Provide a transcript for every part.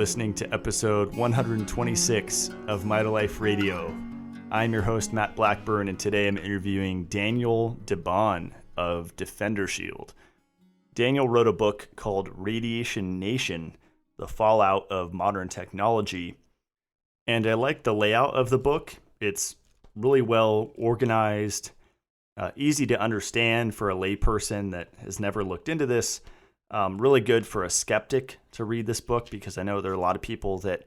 listening to episode 126 of Mitolife Radio. I'm your host, Matt Blackburn, and today I'm interviewing Daniel DeBaun of DefenderShield. Daniel wrote a book called Radiation Nation, The Fallout of Modern Technology, and I like the layout of the book. It's really well organized, easy to understand for a layperson that has never looked into this. Really good for a skeptic to read this book, because I know there are a lot of people that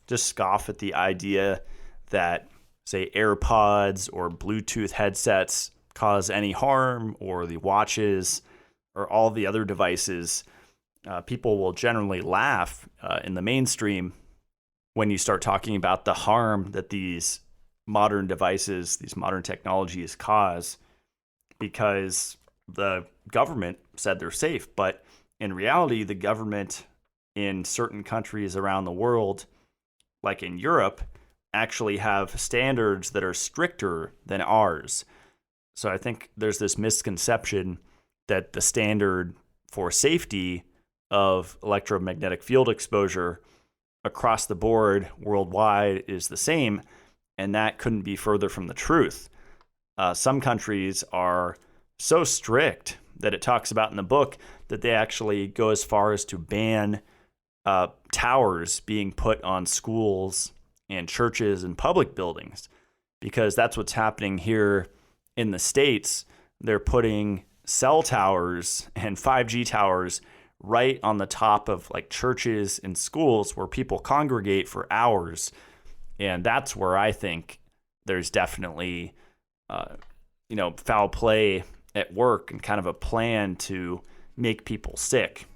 just scoff at the idea that, say, AirPods or Bluetooth headsets cause any harm, or the watches or all the other devices. People will generally laugh in the mainstream when you start talking about the harm that these modern devices, these modern technologies cause, because the government said they're safe. But in reality, the government in certain countries around the world, like in Europe, actually have standards that are stricter than ours. So I think there's this misconception that the standard for safety of electromagnetic field exposure across the board worldwide is the same, and that couldn't be further from the truth. Some countries are so strict that it talks about in the book that they actually go as far as to ban towers being put on schools and churches and public buildings, because that's what's happening here in the States. They're putting cell towers and 5G towers right on the top of like churches and schools where people congregate for hours. And that's where I think there's definitely, foul play at work and kind of a plan to make people sick,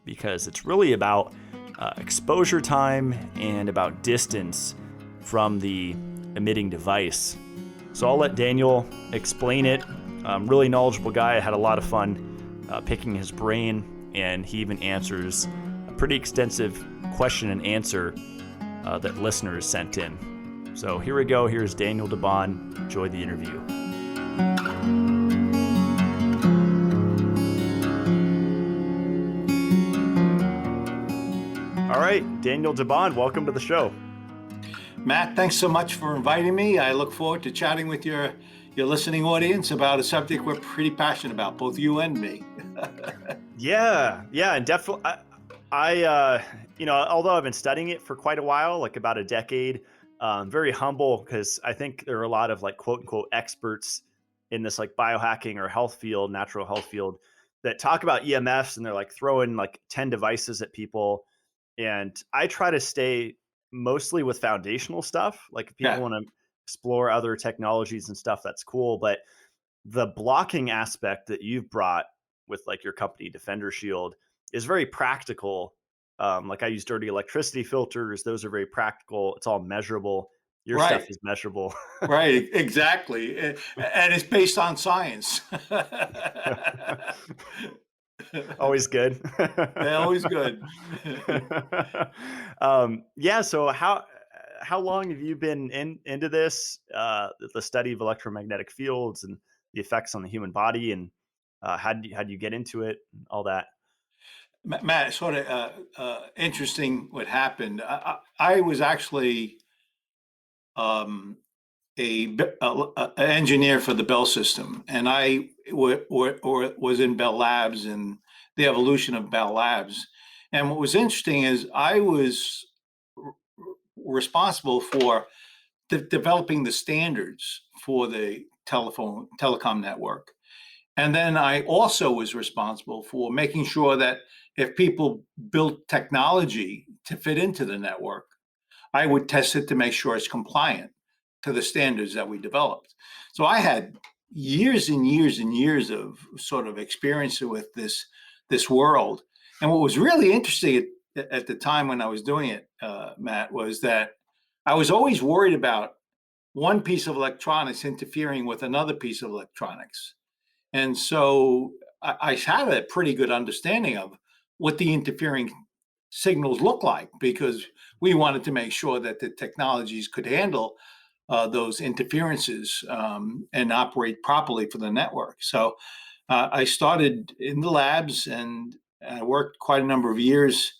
because it's really about exposure time and about distance from the emitting device. So I'll let Daniel explain it. Really knowledgeable guy. I had a lot of fun picking his brain, and he even answers a pretty extensive question and answer that listeners sent in. So here we go. Here's Daniel DeBaun. Enjoy the interview. All right, Daniel DeBaun, welcome to the show. Matt, thanks so much for inviting me. I look forward to chatting with your listening audience about a subject we're pretty passionate about, both you and me. Yeah, and definitely. I although I've been studying it for quite a while, like about a decade, very humble, because I think there are a lot of like quote unquote experts in this like biohacking or health field, natural health field, that talk about EMFs, and they're like throwing like 10 devices at people. And I try to stay mostly with foundational stuff. Like if people want to explore other technologies and stuff, that's cool. But the blocking aspect that you've brought with like your company, DefenderShield, is very practical. Like I use dirty electricity filters. Those are very practical. It's all measurable. Your stuff is measurable. Right, exactly. And it's based on science. Always good. Always good. So how long have you been into this, the study of electromagnetic fields and the effects on the human body, and how did you get into it and all that? Matt, sort of interesting what happened. I was actually an engineer for the Bell system, and I was in Bell Labs and the evolution of Bell Labs. And what was interesting is I was responsible for developing the standards for the telecom network. And then I also was responsible for making sure that if people built technology to fit into the network, I would test it to make sure it's compliant to the standards that we developed. So I had years and years and years of sort of experience with this world. And what was really interesting at the time when I was doing it, Matt, was that I was always worried about one piece of electronics interfering with another piece of electronics. And so I had a pretty good understanding of what the interfering signals look like, because we wanted to make sure that the technologies could handle those interferences and operate properly for the network. So I started in the labs, and I worked quite a number of years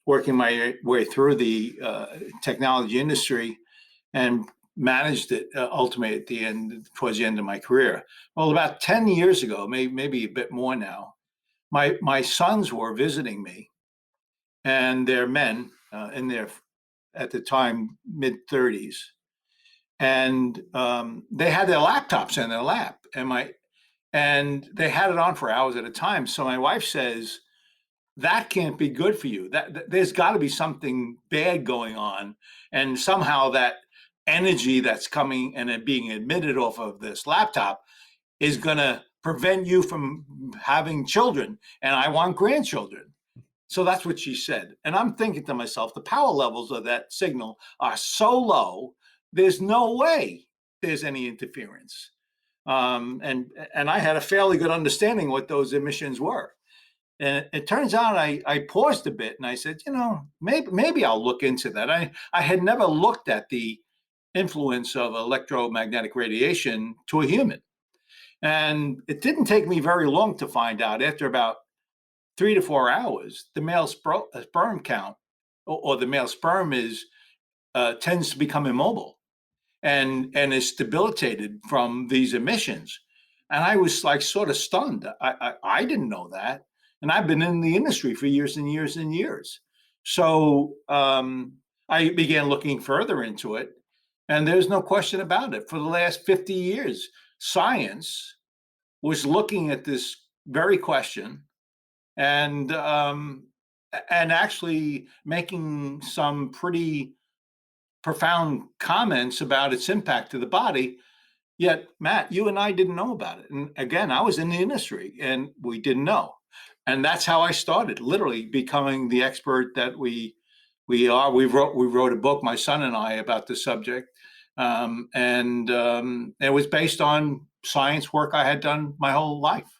working my way through the technology industry and managed it ultimately at the end, towards the end of my career. Well, about 10 years ago, maybe a bit more now, my sons were visiting me, and they're men in their, at the time, mid-30s. And they had their laptops in their lap, and they had it on for hours at a time. So my wife says, that can't be good for you. There's got to be something bad going on, and somehow that energy that's coming and being emitted off of this laptop is going to prevent you from having children, and I want grandchildren. So that's what she said. And I'm thinking to myself, the power levels of that signal are so low, there's no way there's any interference. And I had a fairly good understanding what those emissions were. And it turns out I paused a bit and I said, maybe I'll look into that. I had never looked at the influence of electromagnetic radiation to a human. And it didn't take me very long to find out. After about 3 to 4 hours, the male sperm count, or the male sperm tends to become immobile and is debilitated from these emissions. And I was like sort of stunned. I didn't know that. And I've been in the industry for years and years and years. So I began looking further into it. And there's no question about it. For the last 50 years, science was looking at this very question and actually making some pretty profound comments about its impact to the body. Yet, Matt, you and I didn't know about it. And again, I was in the industry and we didn't know. And that's how I started, literally becoming the expert that we are. We wrote a book, my son and I, about the subject. And it was based on science work I had done my whole life.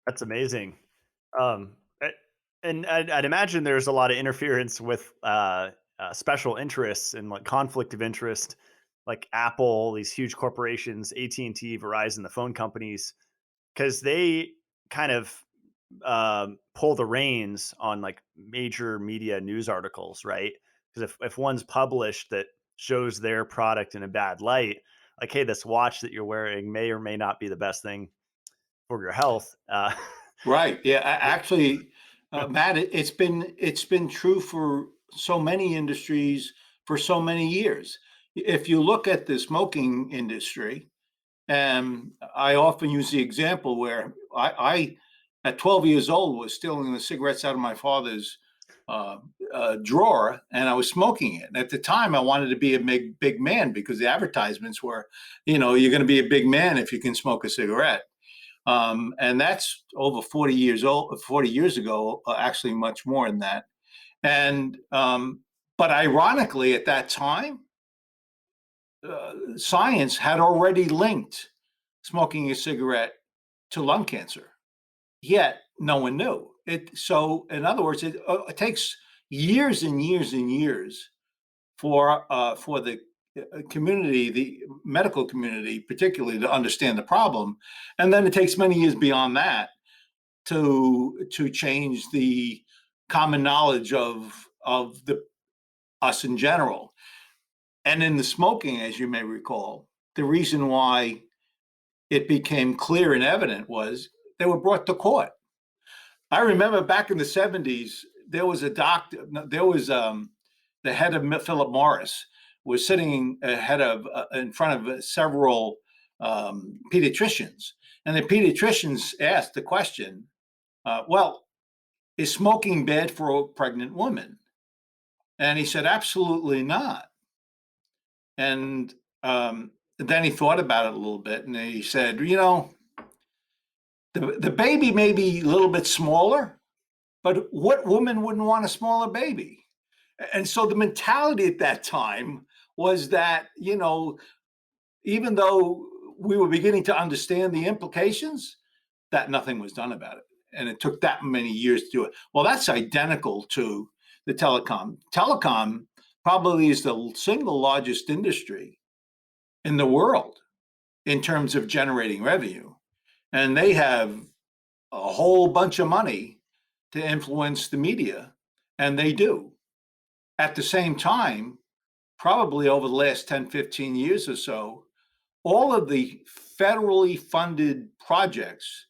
That's amazing. And I'd imagine there's a lot of interference with special interests and like conflict of interest, like Apple, these huge corporations, AT&T, Verizon, the phone companies, because they kind of pull the reins on like major media news articles, right? Because if one's published that shows their product in a bad light, like, hey, this watch that you're wearing may or may not be the best thing for your health. Right. Yeah. Actually, Matt, it's been true for so many industries for so many years. If you look at the smoking industry, and I often use the example where I at 12 years old, was stealing the cigarettes out of my father's drawer, and I was smoking it. And at the time, I wanted to be a big man because the advertisements were, you're going to be a big man if you can smoke a cigarette. And that's over 40 years ago, actually much more than that. And but ironically, at that time, science had already linked smoking a cigarette to lung cancer, yet no one knew it. So, in other words, it takes years and years and years for the community, the medical community, particularly, to understand the problem, and then it takes many years beyond that to change the common knowledge of us in general. And in the smoking, as you may recall, the reason why it became clear and evident was they were brought to court. I remember back in the 70s, there was a doctor, there was the head of Philip Morris was sitting in front of several pediatricians. And the pediatricians asked the question, well, is smoking bad for a pregnant woman? And he said, absolutely not. And then he thought about it a little bit, and he said, the baby may be a little bit smaller, but what woman wouldn't want a smaller baby? And so the mentality at that time was that, even though we were beginning to understand the implications, that nothing was done about it. And it took that many years to do it. Well, that's identical to the telecom. Telecom probably is the single largest industry in the world in terms of generating revenue. And they have a whole bunch of money to influence the media, and they do. At the same time, probably over the last 10, 15 years or so, all of the federally funded projects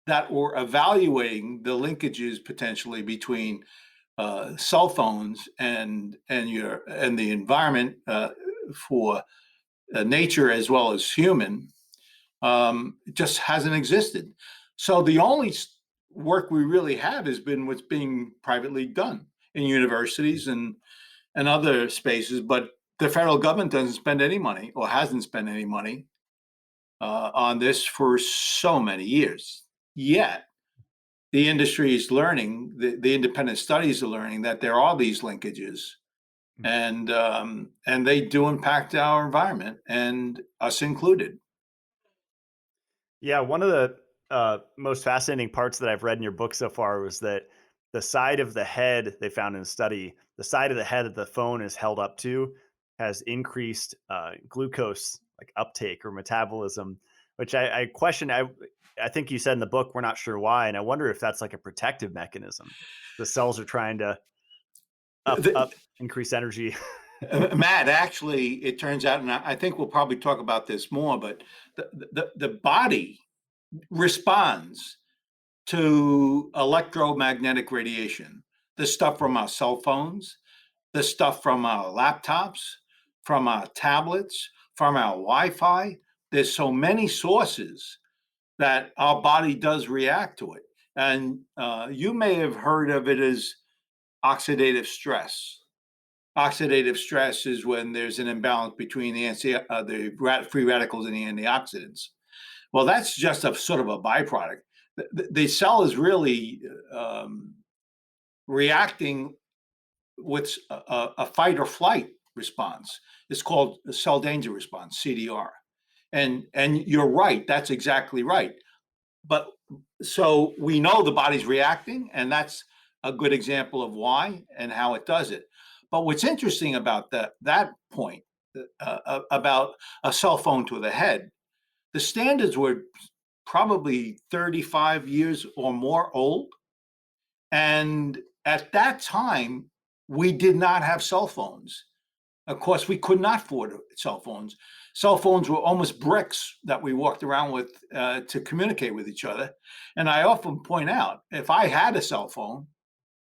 that were evaluating the linkages potentially between cell phones and the environment for nature as well as human just hasn't existed. So the only work we really have has been what's being privately done in universities and other spaces, but the federal government doesn't spend any money or hasn't spent any money on this for so many years. Yet the industry is learning, the independent studies are learning that there are these linkages, and they do impact our environment, and us included. Yeah, one of the most fascinating parts that I've read in your book so far was that the side of the head, they found in a study, the side of the head that the phone is held up to has increased glucose like uptake or metabolism, which I question. I think you said in the book, we're not sure why. And I wonder if that's like a protective mechanism. The cells are trying to increase energy. Matt, actually, it turns out, and I think we'll probably talk about this more, but the body responds to electromagnetic radiation, the stuff from our cell phones, the stuff from our laptops, from our tablets, from our Wi-Fi. There's so many sources that our body does react to it. And you may have heard of it as oxidative stress. Oxidative stress is when there's an imbalance between the free radicals and the antioxidants. Well, that's just a sort of a byproduct. The cell is really reacting with a fight or flight response. It's called the cell danger response, CDR. And you're right, that's exactly right. But so we know the body's reacting, and that's a good example of why and how it does it. But what's interesting about that point about a cell phone to the head, the standards were probably 35 years or more old. And at that time, we did not have cell phones. Of course, we could not afford cell phones. Cell phones were almost bricks that we walked around with to communicate with each other. And I often point out, if I had a cell phone,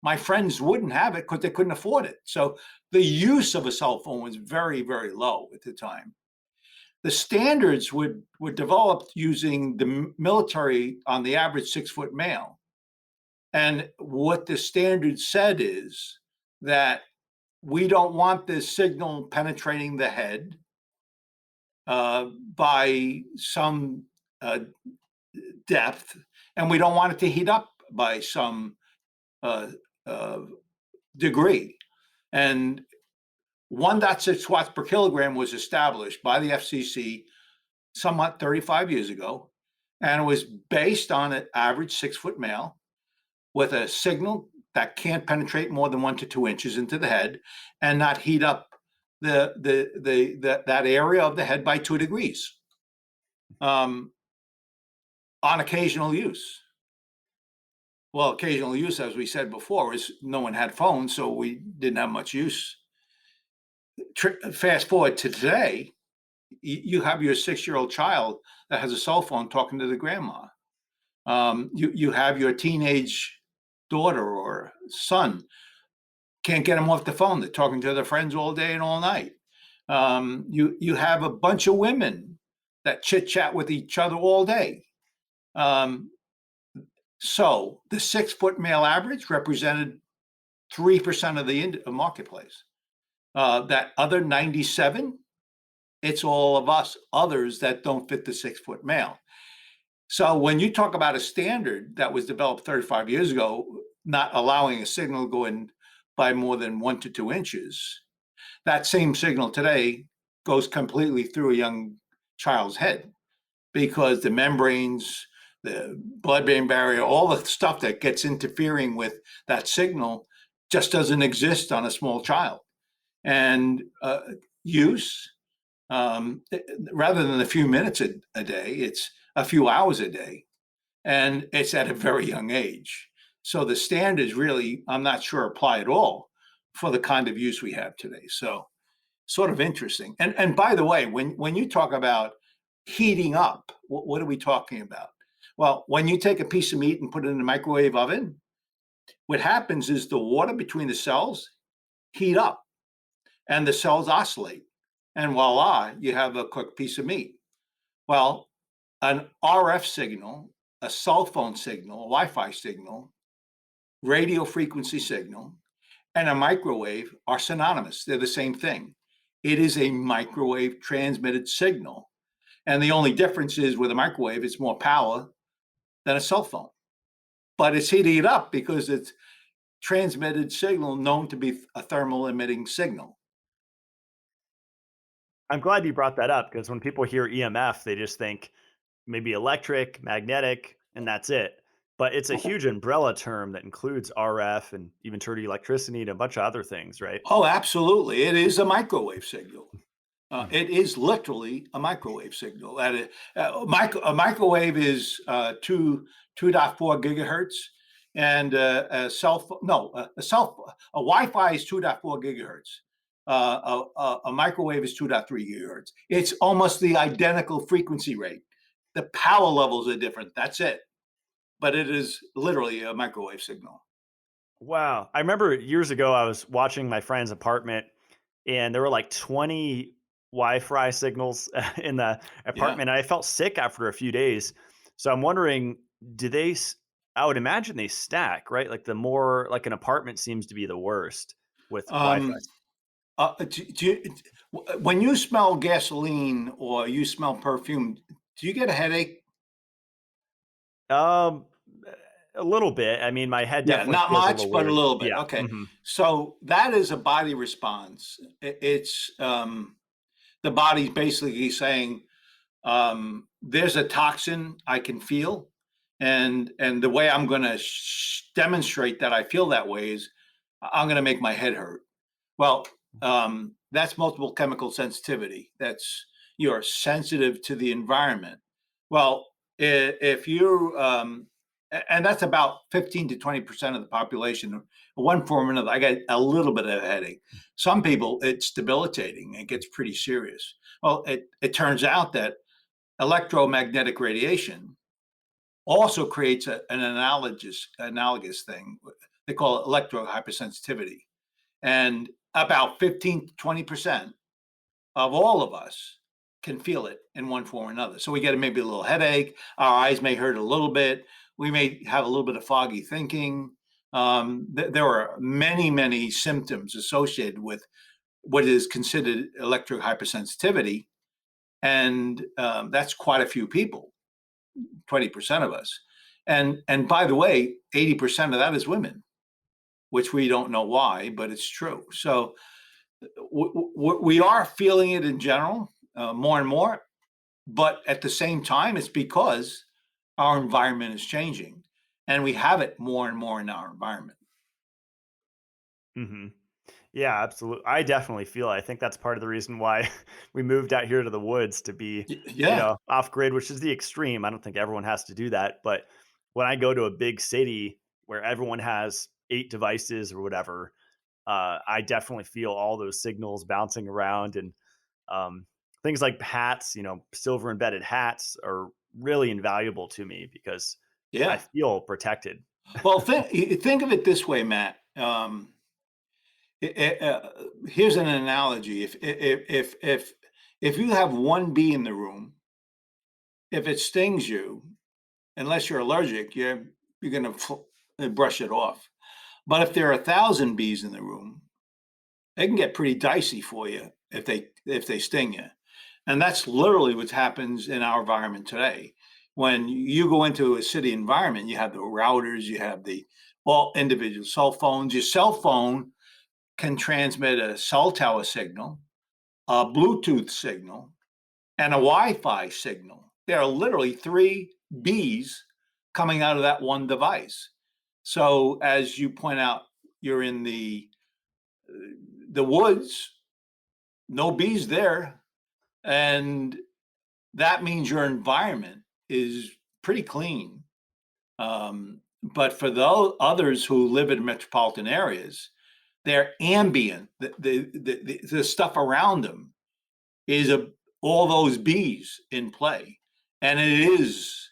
my friends wouldn't have it because they couldn't afford it. So the use of a cell phone was very, very low at the time. The standards were developed using the military on the average 6-foot male. And what the standard said is that we don't want this signal penetrating the head by some depth, and we don't want it to heat up by some degree. And 1.6 watts per kilogram was established by the FCC somewhat 35 years ago, and it was based on an average 6-foot male with a signal that can't penetrate more than 1 to 2 inches into the head and not heat up that area of the head by 2 degrees on occasional use. Well, occasional use, as we said before, is no one had phones, so we didn't have much use. Fast forward to today, you have your 6-year-old child that has a cell phone talking to the grandma. You have your teenage daughter or son, can't get them off the phone. They're talking to their friends all day and all night. You have a bunch of women that chit chat with each other all day. So the 6-foot male average represented 3% of the marketplace. That other 97, it's all of us others that don't fit the 6-foot male. So when you talk about a standard that was developed 35 years ago, not allowing a signal to go in by more than 1 to 2 inches, that same signal today goes completely through a young child's head because the membranes, the blood-brain barrier, all the stuff that gets interfering with that signal just doesn't exist on a small child. And use, rather than a few minutes a day, it's a few hours a day. And it's at a very young age. So the standards really, I'm not sure, apply at all for the kind of use we have today. So sort of interesting. And by the way, when you talk about heating up, what are we talking about? Well, when you take a piece of meat and put it in the microwave oven, what happens is the water between the cells heat up and the cells oscillate. And voila, you have a cooked piece of meat. Well, an RF signal, a cell phone signal, a Wi-Fi signal, radio frequency signal, and a microwave are synonymous. They're the same thing. It is a microwave transmitted signal. And the only difference is with a microwave, it's more power than a cell phone. But it's heating it up because it's transmitted signal known to be a thermal emitting signal. I'm glad you brought that up, because when people hear EMF, they just think maybe electric, magnetic, and that's it. But it's a huge umbrella term that includes RF and even turning electricity and a bunch of other things, right? Oh, absolutely. It is a microwave signal. It is literally a microwave signal. A microwave is 2.4 gigahertz, and a Wi-Fi is 2.4 gigahertz. A microwave is 2.3 gigahertz. It's almost the identical frequency rate. The power levels are different. That's it. But it is literally a microwave signal. Wow. I remember years ago, I was watching my friend's apartment and there were like 20 Wi-Fi signals in the apartment. And I felt sick after a few days. So I'm wondering, I would imagine they stack, right? Like the more, like an apartment seems to be the worst with Wi-Fi. When you smell gasoline or you smell perfume, do you get a headache? A little bit. I mean, my head Yeah, definitely not feels much, but a weird. little bit. Yeah. Okay. Mhm. So that is a body response. It's the body's basically saying, there's a toxin I can feel. And the way I'm going to demonstrate that I feel that way is I'm going to make my head hurt. Well, that's multiple chemical sensitivity. That's you're sensitive to the environment. Well, if you and that's about 15 to 20% of the population. One form or another, I get a little bit of a headache. Some people, it's debilitating. It gets pretty serious. Well, it turns out that electromagnetic radiation also creates an analogous thing. They call it electro hypersensitivity. And about 15 to 20% of all of us can feel it in one form or another. So we get maybe a little headache. Our eyes may hurt a little bit. We may have a little bit of foggy thinking. There are many, many symptoms associated with what is considered electro hypersensitivity. And that's quite a few people, 20% of us. And by the way, 80% of that is women, which we don't know why, but it's true. So we are feeling it in general more and more, but at the same time, it's because our environment is changing and we have it more and more in our environment. Mhm. Yeah, absolutely. I definitely feel it. I think that's part of the reason why we moved out here to the woods to be, Yeah. off grid, which is the extreme. I don't think everyone has to do that. But when I go to a big city where everyone has 8 devices or whatever, I definitely feel all those signals bouncing around. And things like hats, silver embedded hats are really invaluable to me because I Yeah. feel protected. Well, think of it this way, Matt. Here's an analogy. If you have one bee in the room, if it stings you, unless you're allergic, you're going to brush it off. But if there are 1,000 bees in the room, they can get pretty dicey for you if they sting you. And that's literally what happens in our environment today. When you go into a city environment, you have the routers, you have all individual cell phones. Your cell phone can transmit a cell tower signal, a Bluetooth signal, and a Wi-Fi signal. There are literally 3 bees coming out of that one device. So as you point out, you're in the woods, no bees there, and that means your environment is pretty clean. but for those others who live in metropolitan areas, they're ambient. The stuff around them is all those bees in play, and it is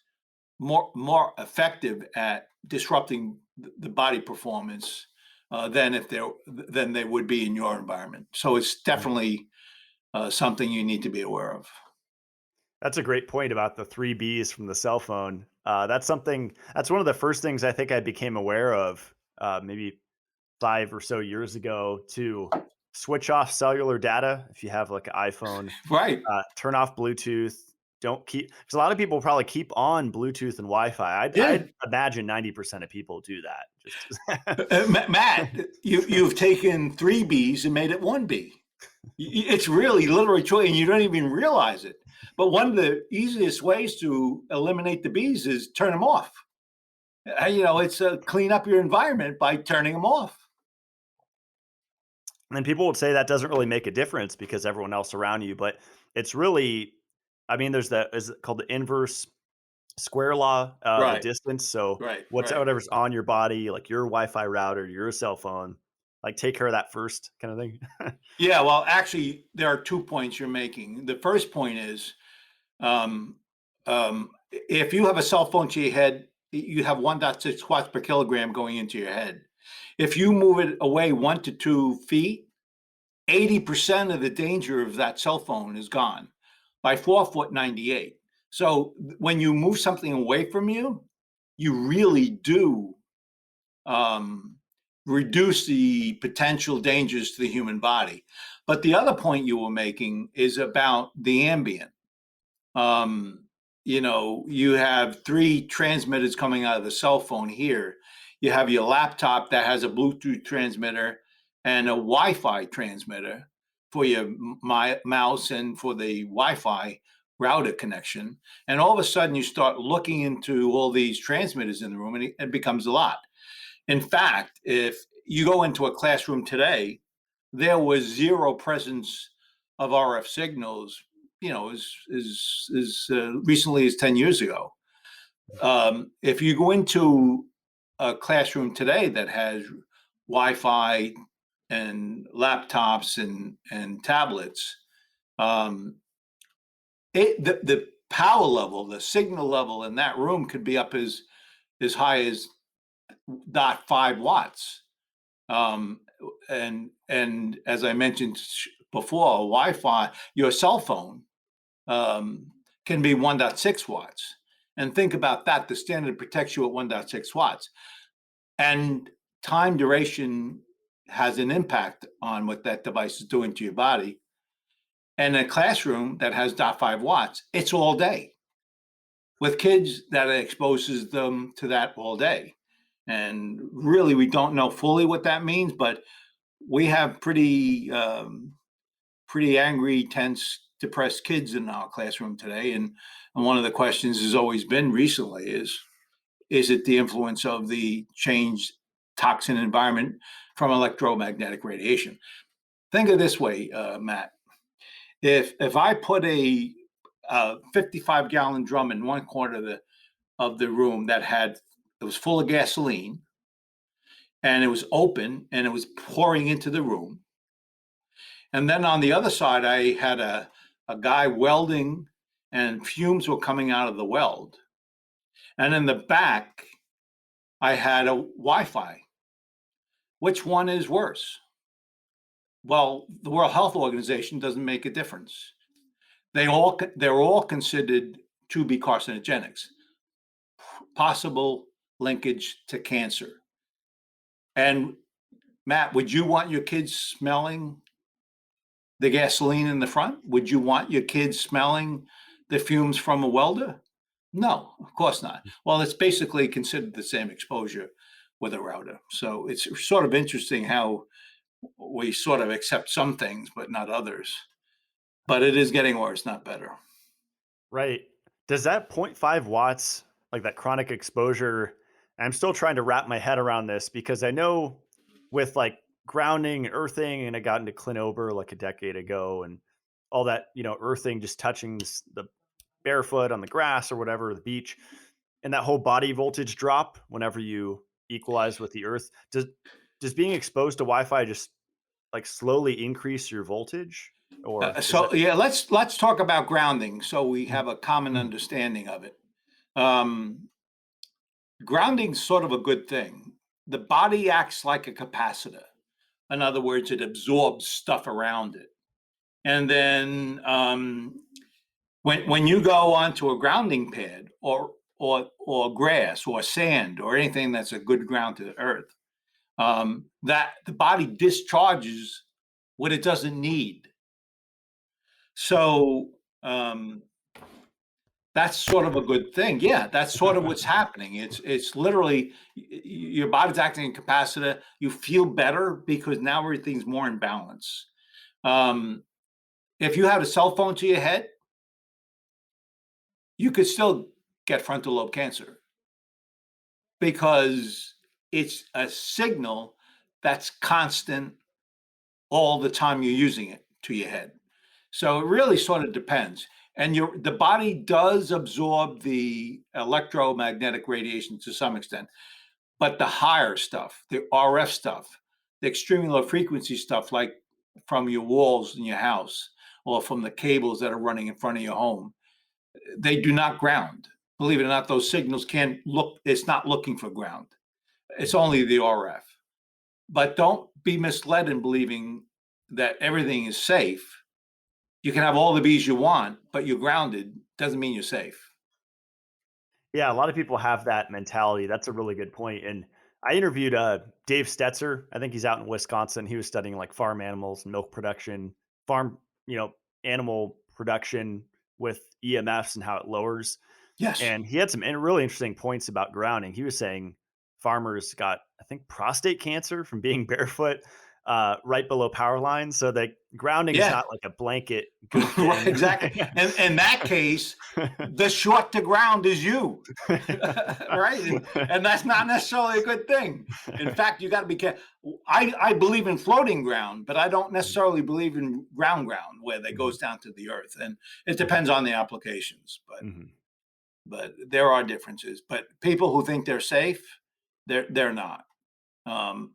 more effective at disrupting the body performance than they would be in your environment. So it's definitely something you need to be aware of. That's a great point about the 3 Bs from the cell phone. That's one of the first things I think I became aware of maybe 5 or so years ago, to switch off cellular data if you have like an iPhone, Right. turn off Bluetooth. Don't keep, because a lot of people probably keep on Bluetooth and Wi-Fi. Yeah. I'd imagine 90% of people do that. Just Matt, you've taken 3 Bs and made it 1 B. It's really literally true, and you don't even realize it. But one of the easiest ways to eliminate the bees is turn them off. It's clean up your environment by turning them off. And then people would say that doesn't really make a difference because everyone else around you, but it's really, I mean, there's is it called the inverse square law, the distance. So whatever's on your body, like your Wi-Fi router, your cell phone, like take care of that first, kind of thing. Yeah, well, actually, there are 2 points you're making. The first point is, if you have a cell phone to your head, you have 1.6 watts per kilogram going into your head. If you move it away 1 to 2 feet, 80% of the danger of that cell phone is gone by 4 foot 98. So when you move something away from you, you really do reduce the potential dangers to the human body. But the other point you were making is about the ambient. You have 3 transmitters coming out of the cell phone here. You have your laptop that has a Bluetooth transmitter and a Wi-Fi transmitter for your mouse and for the Wi-Fi router connection. And all of a sudden you start looking into all these transmitters in the room, and it becomes a lot. In fact, if you go into a classroom today, there was zero presence of RF signals, as recently as 10 years ago. If you go into a classroom today that has Wi-Fi and laptops and tablets, the power level, the signal level in that room could be up as high as 0.5 watts. And as I mentioned before, Wi-Fi, your cell phone can be 1.6 watts. And think about that. The standard protects you at 1.6 watts. And time duration has an impact on what that device is doing to your body. And a classroom that has 0.5 watts, it's all day. With kids, that exposes them to that all day. And really, we don't know fully what that means, but we have pretty angry, tense, depressed kids in our classroom today. And one of the questions has always been recently is it the influence of the changed toxin environment from electromagnetic radiation? Think of it this way, Matt. If I put a 55-gallon drum in one corner of the room it was full of gasoline, and it was open and it was pouring into the room, and then on the other side I had a guy welding and fumes were coming out of the weld, and in the back I had a Wi-Fi, which one is worse? Well, the World Health Organization doesn't make a difference. They're all considered to be carcinogenics, possible linkage to cancer. And Matt, would you want your kids smelling the gasoline in the front? Would you want your kids smelling the fumes from a welder? No, of course not. Well, it's basically considered the same exposure with a router. So it's sort of interesting how we sort of accept some things, but not others. But it is getting worse, not better. Right. Does that 0.5 watts, like that chronic exposure, I'm still trying to wrap my head around this, because I know with like grounding and earthing, and I got into Clinober like a decade ago, and all that, earthing, just touching the barefoot on the grass or whatever, the beach, and that whole body voltage drop whenever you equalize with the earth. Does being exposed to Wi-Fi just like slowly increase your voltage, or is So it? yeah, let's talk about grounding so we Mm, have a common mm, understanding of it. Um, Grounding's sort of a good thing. The body acts like a capacitor. In other words, it absorbs stuff around it. And then when you go onto a grounding pad or grass or sand or anything that's a good ground to the earth, that the body discharges what it doesn't need. So um, that's sort of a good thing. Yeah, that's sort of what's happening. It's literally your body's acting in capacitor. You feel better because now everything's more in balance. Um, if you had a cell phone to your head, you could still get frontal lobe cancer because it's a signal that's constant all the time you're using it to your head. So it really sort of depends. And the body does absorb the electromagnetic radiation to some extent, but the higher stuff, the RF stuff, the extremely low frequency stuff, like from your walls in your house or from the cables that are running in front of your home, they do not ground. Believe it or not, those signals can't look, it's not looking for ground. It's only the RF. But don't be misled in believing that everything is safe. You can have all the bees you want, but you're grounded, doesn't mean you're safe. Yeah, a lot of people have that mentality. That's a really good point. And I interviewed Dave Stetzer. I think he's out in Wisconsin. He was studying like farm animals, milk production, farm, you know, animal production with EMFs and how it lowers. Yes. And he had some really interesting points about grounding. He was saying farmers got, I think, prostate cancer from being barefoot right below power lines. So that grounding is Yeah. not like a blanket good Right, thing. exactly. And in that case, the short to ground is you. Right? And that's not necessarily a good thing. In fact, you got to be careful. I believe in floating ground, but I don't necessarily believe in ground where they goes down to the earth. And it depends on the applications, Mhm. but there are differences. But people who think they're safe, they're not,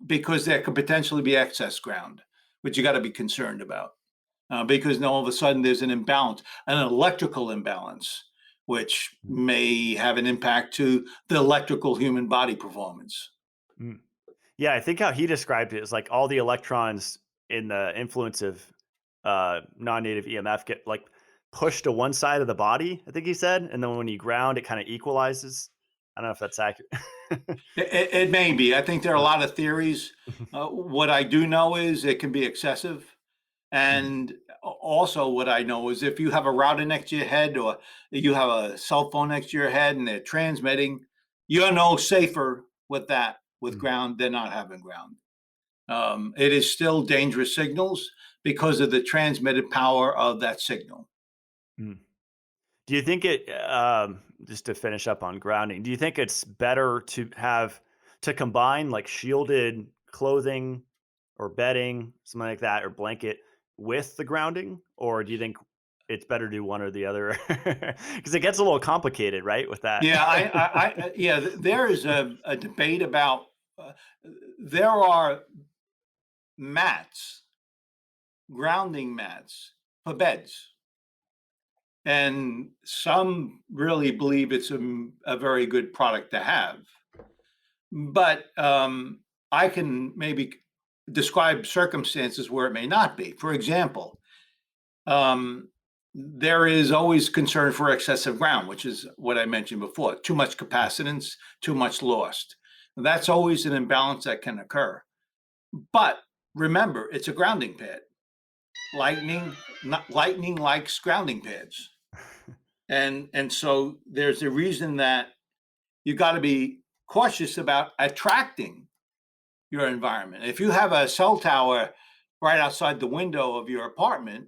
because there could potentially be excess ground, which you got to be concerned about, because now all of a sudden there's an imbalance, an electrical imbalance, which may have an impact to the electrical human body performance. Mm. Yeah, I think how he described it is like all the electrons in the influence of non-native EMF get like pushed to one side of the body, I think he said, and then when you ground, it kind of equalizes. I don't know if that's accurate. It may be. I think there are a lot of theories. What I do know is it can be excessive. Mhm. And also, what I know is if you have a router next to your head or you have a cell phone next to your head and they're transmitting, you're no safer with that with Mhm. ground than not having ground. It is still dangerous signals because of the transmitted power of that signal. Mhm. Do you think it, just to finish up on grounding, do you think it's better to have to combine like shielded clothing or bedding, something like that, or blanket with the grounding? Or do you think it's better to do one or the other? Because it gets a little complicated, right? With that. Yeah, yeah, there is a debate about, uh, there are mats, grounding mats for beds. And some really believe it's a very good product to have. But I can maybe describe circumstances where it may not be. For example, um, there is always concern for excessive ground, which is what I mentioned before, too much capacitance, too much lost. That's always an imbalance that can occur. But remember, it's a grounding pad. Lightning likes grounding pads. And so there's a reason that you got to be cautious about attracting your environment. If you have a cell tower right outside the window of your apartment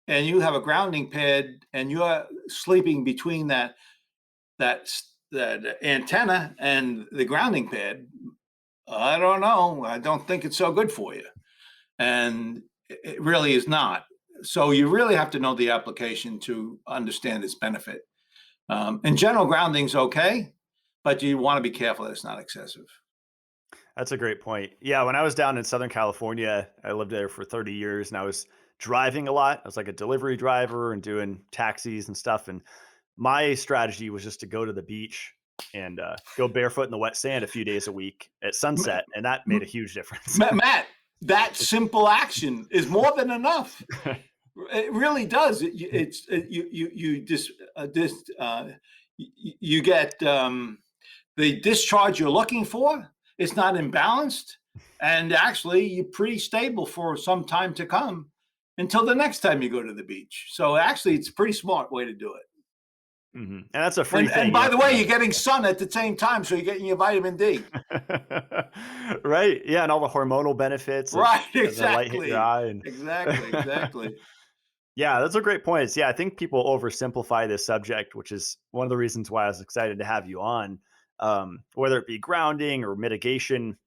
and you have a grounding pad and you're sleeping between that that antenna and the grounding pad, I don't know. I don't think it's so good for you. And it really is not. So you really have to know the application to understand its benefit. In general, grounding's okay, but you want to be careful that it's not excessive. That's a great point. Yeah, when I was down in Southern California, I lived there for 30 years and I was driving a lot. I was like a delivery driver and doing taxis and stuff. And my strategy was just to go to the beach and go barefoot in the wet sand a few days a week at sunset. And that made a huge difference. Matt, that simple action is more than enough. It really does. You get the discharge you're looking for. It's not imbalanced, and actually you're pretty stable for some time to come until the next time you go to the beach. So actually, it's a pretty smart way to do it. Mm-hmm. And that's a free thing. And by the way, you're getting sun at the same time, so you're getting your vitamin D. Right. Yeah, and all the hormonal benefits. Right. Exactly. Exactly. The light hit your eye and... Exactly. Yeah, those are great points. Yeah, I think people oversimplify this subject, which is one of the reasons why I was excited to have you on, whether it be grounding or mitigation.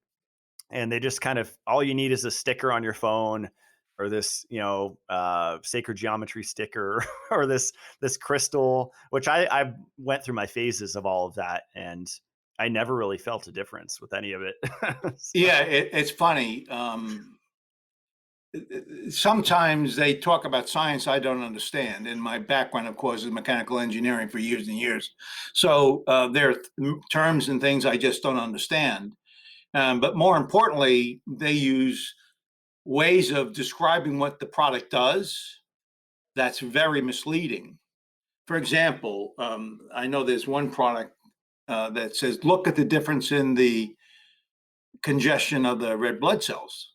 And they just kind of, all you need is a sticker on your phone or this, sacred geometry sticker or this crystal, which I went through my phases of all of that. And I never really felt a difference with any of it. Yeah, it's funny. Sometimes they talk about science I don't understand. And my background, of course, is mechanical engineering for years and years. So there are terms and things I just don't understand. But more importantly, they use ways of describing what the product does that's very misleading. For example, I know there's one product that says, look at the difference in the congestion of the red blood cells.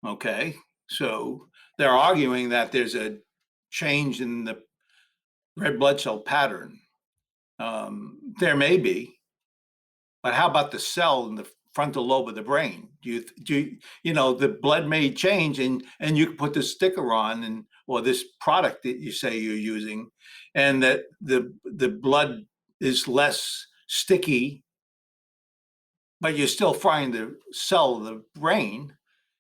Okay, so they're arguing that there's a change in the red blood cell pattern. There may be, but how about the cell in the frontal lobe of the brain? The blood may change, and you can put the sticker on, or this product that you say you're using, and that the blood is less sticky, but you're still frying the cell of the brain.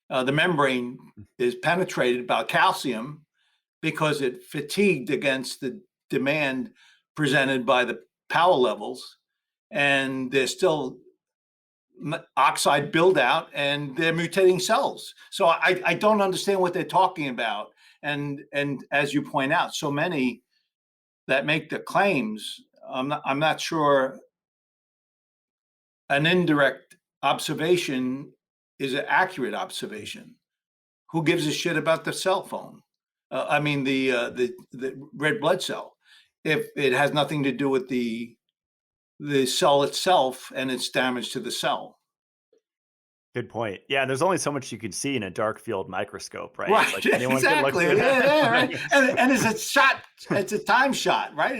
The membrane is penetrated by calcium because it fatigued against the demand presented by the power levels, and there's still oxide build-out, and they're mutating cells. So I don't understand what they're talking about. And as you point out, so many that make the claims, I'm not sure an indirect observation is an accurate observation. Who gives a shit about the cell phone? The red blood cell, if it has nothing to do with the cell itself and its damage to the cell. Good point. Yeah, there's only so much you can see in a dark field microscope, right? Right. Like anyone Exactly. can look yeah, right. And it's a shot. It's a time shot, right?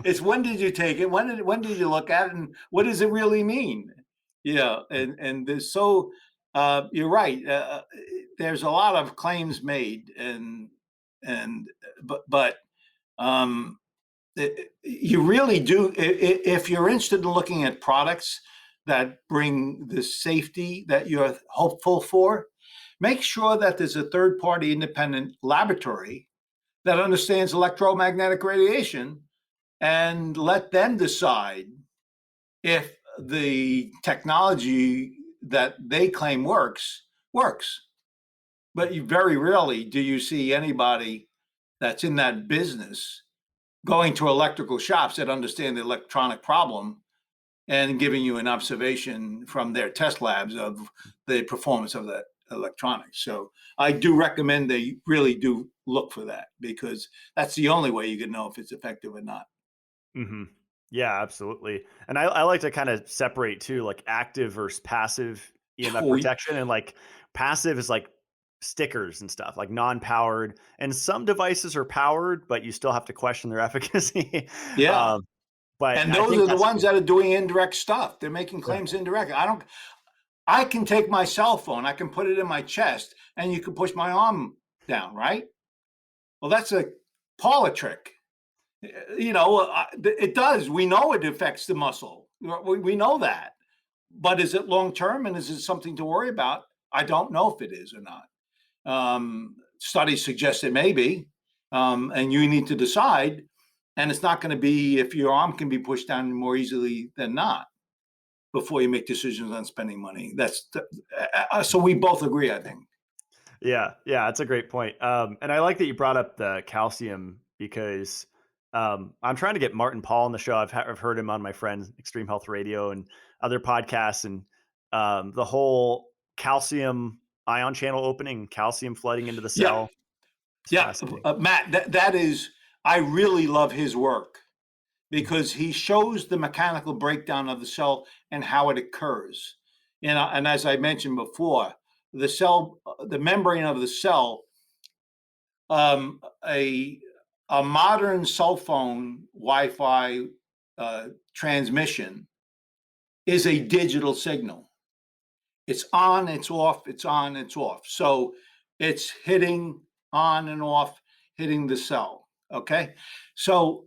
It's when did you take it? When did you look at it? And what does it really mean? Yeah. And there's so. You're right. There's a lot of claims made, but you really do. If you're interested in looking at products that bring the safety that you're hopeful for, make sure that there's a third-party independent laboratory that understands electromagnetic radiation, and let them decide if the technology that they claim works. But you very rarely do you see anybody that's in that business going to electrical shops that understand the electronic problem and giving you an observation from their test labs of the performance of that electronics. So I do recommend they really do look for that, because that's the only way you can know if it's effective or not. Mm-hmm. Yeah, absolutely. And I like to kind of separate too, like active versus passive EMF protection. And like passive is like stickers and stuff, like non-powered. And some devices are powered, but you still have to question their efficacy. Yeah. And those are the ones that are doing indirect stuff. They're making claims indirect. I can take my cell phone, I can put it in my chest, and you can push my arm down, right? Well, that's a parlor trick. It does. We know it affects the muscle. We know that. But is it long-term, and is it something to worry about? I don't know if it is or not. Studies suggest it may be, and you need to decide. And it's not going to be if your arm can be pushed down more easily than not before you make decisions on spending money. So we both agree, I think. Yeah, that's a great point. And I like that you brought up the calcium because I'm trying to get Martin Paul on the show. I've heard him on my friend Extreme Health Radio and other podcasts, and the whole calcium ion channel opening, calcium flooding into the cell. Yeah, Matt, that is, I really love his work because he shows the mechanical breakdown of the cell and how it occurs. And as I mentioned before, the membrane of the cell, a modern cell phone Wi-Fi transmission is a digital signal. It's on, it's off, it's on, it's off. So it's hitting on and off, hitting the cell. Okay. So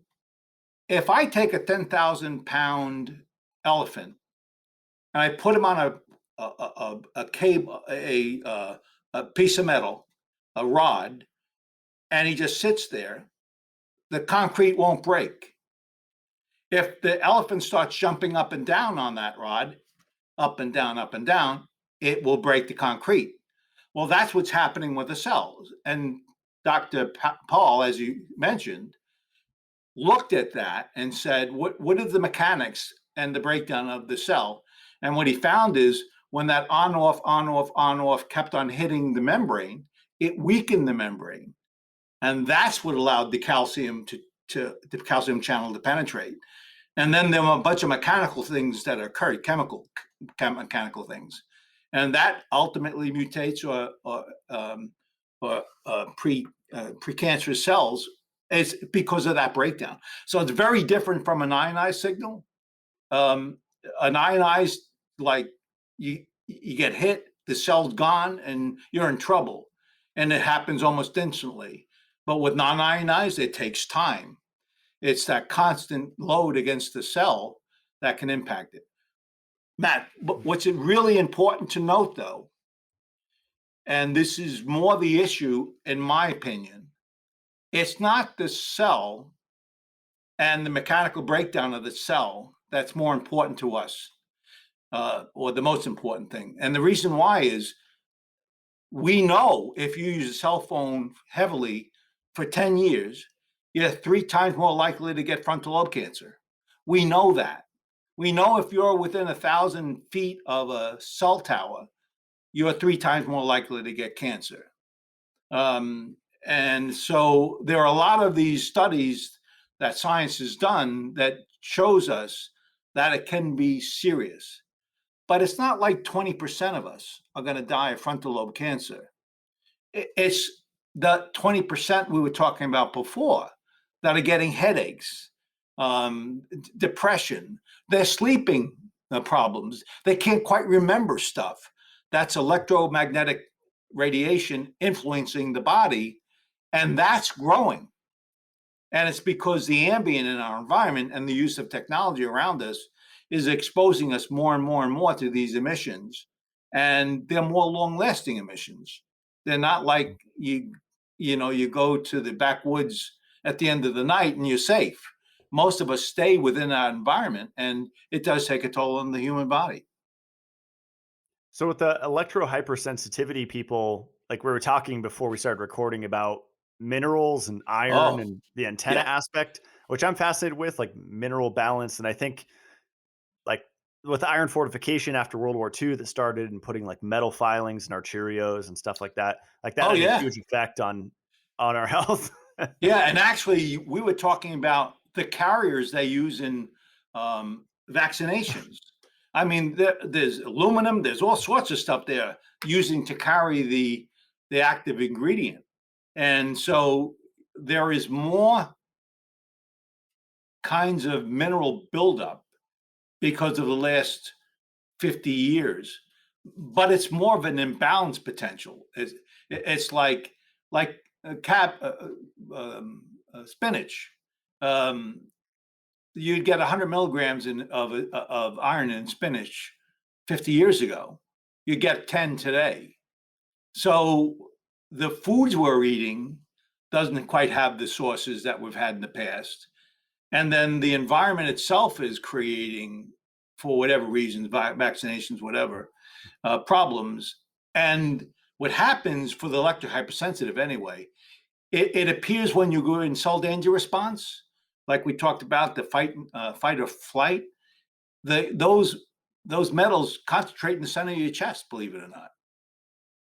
if I take a 10,000-pound elephant and I put him on a cable, a piece of metal, a rod, and he just sits there, the concrete won't break. If the elephant starts jumping up and down on that rod, up and down, it will break the concrete. Well, that's what's happening with the cells. And Dr. Paul, as you mentioned, looked at that and said, what are the mechanics and the breakdown of the cell? And what he found is when that on-off kept on hitting the membrane, it weakened the membrane. And that's what allowed the calcium the calcium channel to penetrate. And then there were a bunch of mechanical things that occurred, mechanical things. And that ultimately mutates or precancerous cells. It's because of that breakdown. So it's very different from an ionized signal. An ionized, like you get hit, the cell's gone, and you're in trouble. And it happens almost instantly. But with non-ionized, it takes time. It's that constant load against the cell that can impact it. Matt, what's really important to note, though, and this is more the issue, in my opinion, it's not the cell and the mechanical breakdown of the cell that's more important to us, or the most important thing. And the reason why is we know if you use a cell phone heavily for 10 years, you're 3 times more likely to get frontal lobe cancer. We know that. We know if you're within 1,000 feet of a cell tower, you're 3 times more likely to get cancer. And so there are a lot of these studies that science has done that shows us that it can be serious. But it's not like 20% of us are going to die of frontal lobe cancer. It's the 20% we were talking about before that are getting headaches, depression, they're sleeping problems. They can't quite remember stuff. That's electromagnetic radiation influencing the body, and that's growing. And it's because the ambient in our environment and the use of technology around us is exposing us more and more and more to these emissions. And they're more long-lasting emissions. They're not like you go to the backwoods at the end of the night and you're safe. Most of us stay within our environment, and it does take a toll on the human body. So with the electro hypersensitivity people, like we were talking before we started recording about minerals and iron and the antenna aspect, which I'm fascinated with, like mineral balance. And I think like with iron fortification after World War II that started and putting like metal filings in our Cheerios and stuff like that had a huge effect on our health. Yeah. And actually we were talking about the carriers they use in vaccinations. I mean, there's aluminum, there's all sorts of stuff they're using to carry the active ingredient. And so there is more kinds of mineral buildup because of the last 50 years, but it's more of an imbalance potential. It's like spinach. You'd get 100 milligrams of iron in spinach 50 years ago. You get 10 today. So the foods we're eating doesn't quite have the sources that we've had in the past. And then the environment itself is creating, for whatever reasons, vaccinations, whatever, problems. And what happens for the electro hypersensitive anyway, it appears when you go in cell danger response, like we talked about, the fight or flight, those metals concentrate in the center of your chest, believe it or not.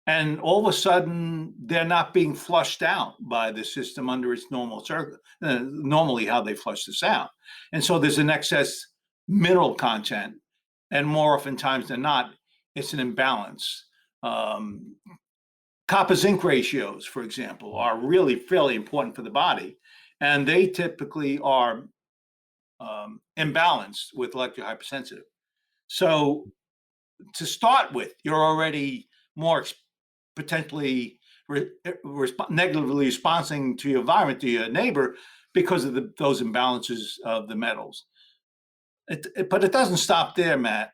And all of a sudden, they're not being flushed out by the system under its normal circle, normally how they flush this out. And so there's an excess mineral content, and more oftentimes than not, it's an imbalance. Copper zinc ratios, for example, are really fairly important for the body, and they typically are imbalanced with electro hypersensitive. So to start with, you're already more potentially negatively responding to your environment, to your neighbor, because of those imbalances of the metals. But it doesn't stop there, Matt.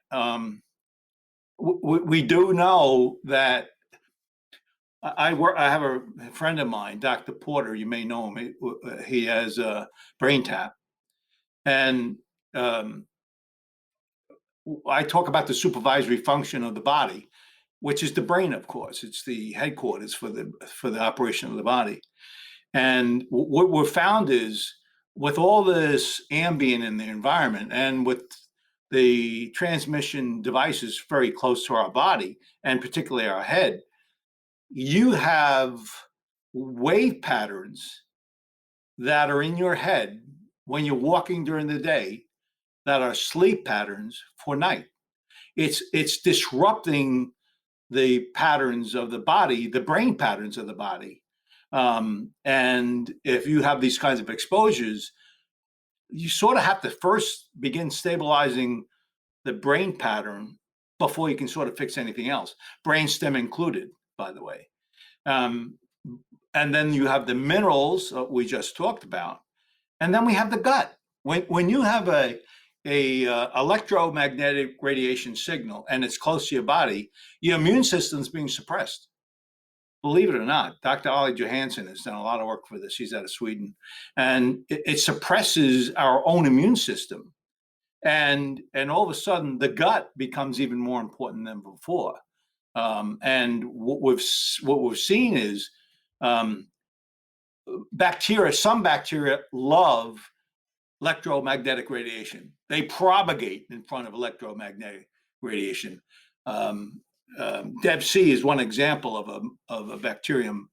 We do know that I have a friend of mine, Dr. Porter. You may know him. He has a brain tap, and I talk about the supervisory function of the body, which is the brain, of course. It's the headquarters for the operation of the body. And what we're found is, with all this ambient in the environment and with the transmission devices very close to our body, and particularly our head, you have wave patterns that are in your head when you're walking during the day that are sleep patterns for night. It's disrupting the patterns of the body, the brain patterns of the body. And if you have these kinds of exposures, you sort of have to first begin stabilizing the brain pattern before you can sort of fix anything else, brainstem included, by the way. And then you have the minerals we just talked about, and then we have the gut. When you have a electromagnetic radiation signal and it's close to your body, your immune system's being suppressed. Believe it or not, Dr. Ollie Johansson has done a lot of work for this. He's out of Sweden, and it suppresses our own immune system. And all of a sudden, the gut becomes even more important than before. And what we've seen is bacteria. Some bacteria love electromagnetic radiation. They propagate in front of electromagnetic radiation. DebC is one example of a bacterium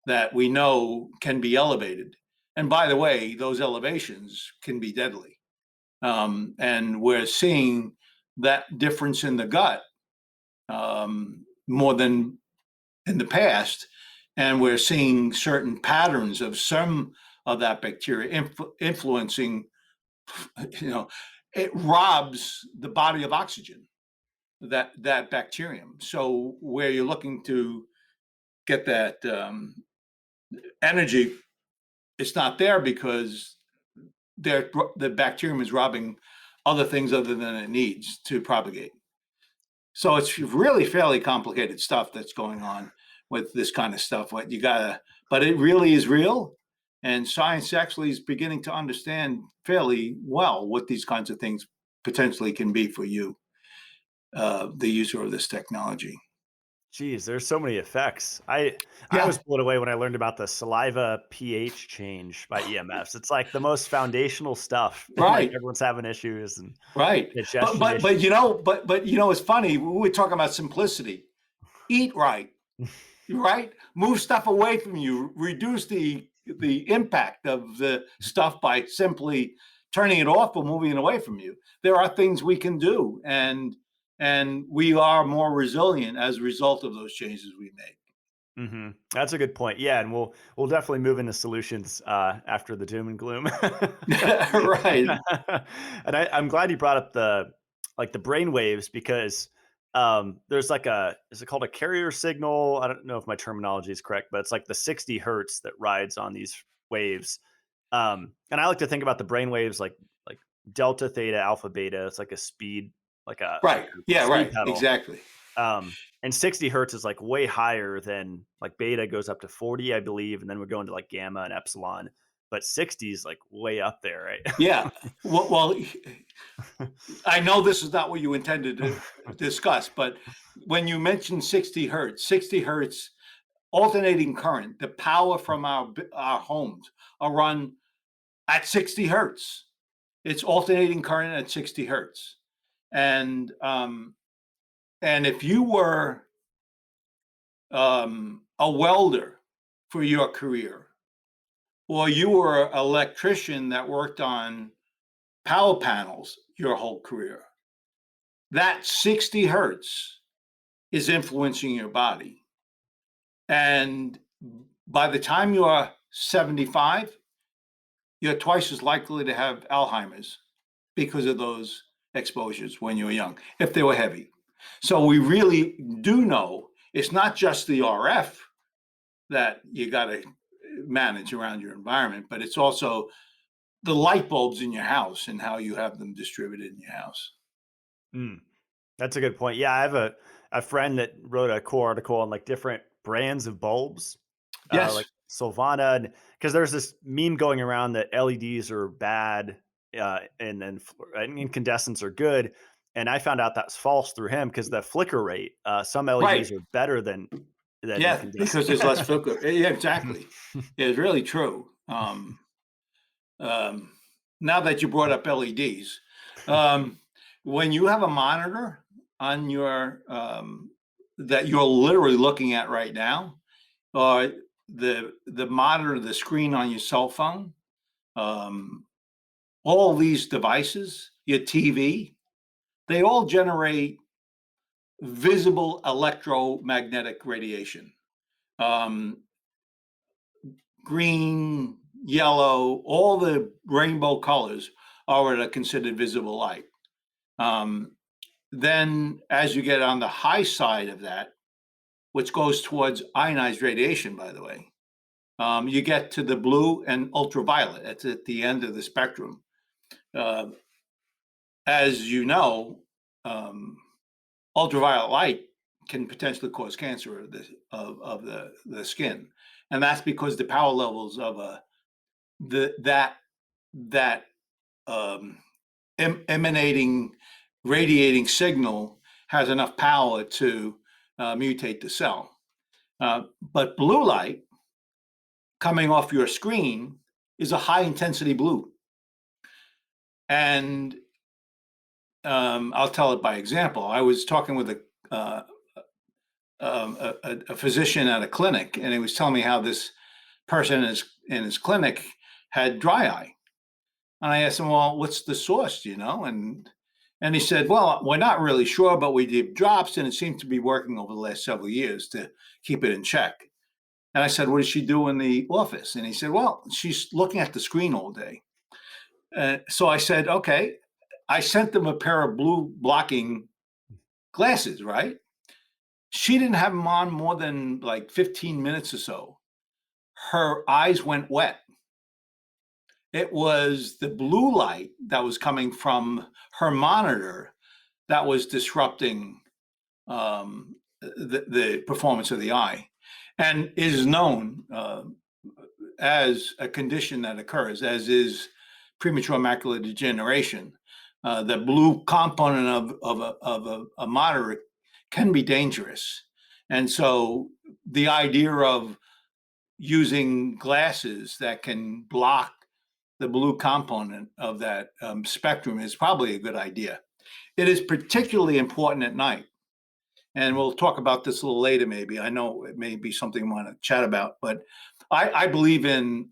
that we know can be elevated. And by the way, those elevations can be deadly. And we're seeing that difference in the gut more than in the past. And we're seeing certain patterns of some of that bacteria influencing, it robs the body of oxygen, that bacterium. So where you're looking to get that energy, it's not there because the bacterium is robbing other things other than it needs to propagate. So it's really fairly complicated stuff that's going on with this kind of stuff. But it really is real. And science actually is beginning to understand fairly well what these kinds of things potentially can be for you, the user of this technology. Geez, there's so many effects. I was blown away when I learned about the saliva pH change by EMFs. It's like the most foundational stuff. Right. Like everyone's having issues and right. But it's funny. We're talking about simplicity. Eat right. Right? Move stuff away from you. Reduce the impact of the stuff by simply turning it off or moving it away from you. There are things we can do, and we are more resilient as a result of those changes we make. Mm-hmm. That's a good point. Yeah, and we'll definitely move into solutions after the doom and gloom. Right. And I'm glad you brought up the brain waves, because there's is it called a carrier signal? I don't know if my terminology is correct, but it's like the 60 hertz that rides on these waves. And I like to think about the brain waves like delta, theta, alpha, beta. It's like a speed, right. Yeah, right. Pedal. Exactly. And 60 hertz is like way higher than, like, beta goes up to 40, I believe. And then we're going to like gamma and epsilon. but 60 is like way up there, right? Yeah. Well, I know this is not what you intended to discuss, but when you mentioned 60 hertz, alternating current, the power from our homes are run at 60 hertz. It's alternating current at 60 hertz. And if you were a welder for your career, or you were an electrician that worked on power panels your whole career, that 60 hertz is influencing your body. And by the time you are 75, you're twice as likely to have Alzheimer's because of those exposures when you were young, if they were heavy. So we really do know it's not just the RF that you got to manage around your environment, but it's also the light bulbs in your house and how you have them distributed in your house. That's a good point. Yeah, I have a friend that wrote a cool article on like different brands of bulbs, Yes. like Sylvana, and because there's this meme going around that LEDs are bad, and then incandescents are good. And I found out that's false through him because the flicker rate, some LEDs are better than yeah, incandescent. because there's less flicker. Yeah, exactly. It's really true. Now that you brought up LEDs, when you have a monitor on your that you're literally looking at right now, or the monitor, the screen on your cell phone, all these devices, your TV, they all generate visible electromagnetic radiation. Green, yellow, all the rainbow colors are what are considered visible light. Then as you get on the high side of that, which goes towards ionized radiation, by the way, you get to the blue and ultraviolet. That's at the end of the spectrum. As you know, ultraviolet light can potentially cause cancer of the skin, and that's because the power levels of emanating, radiating signal has enough power to mutate the cell. But blue light coming off your screen is a high intensity blue. And I'll tell it by example. I was talking with a physician at a clinic, and he was telling me how this person in his clinic had dry eye. And I asked him, well, what's the source, do you know? And he said, well, we're not really sure, but we did drops, and it seemed to be working over the last several years to keep it in check. And I said, what does she do in the office? And he said, well, she's looking at the screen all day. So I said, okay. I sent them a pair of blue blocking glasses, right? She didn't have them on more than like 15 minutes or so. Her eyes went wet. It was the blue light that was coming from her monitor that was disrupting the performance of the eye, and is known as a condition that occurs, as is premature macular degeneration. The blue component of a monitor can be dangerous. And so the idea of using glasses that can block the blue component of that spectrum is probably a good idea. It is particularly important at night. And we'll talk about this a little later, maybe. I know it may be something we want to chat about, but I believe in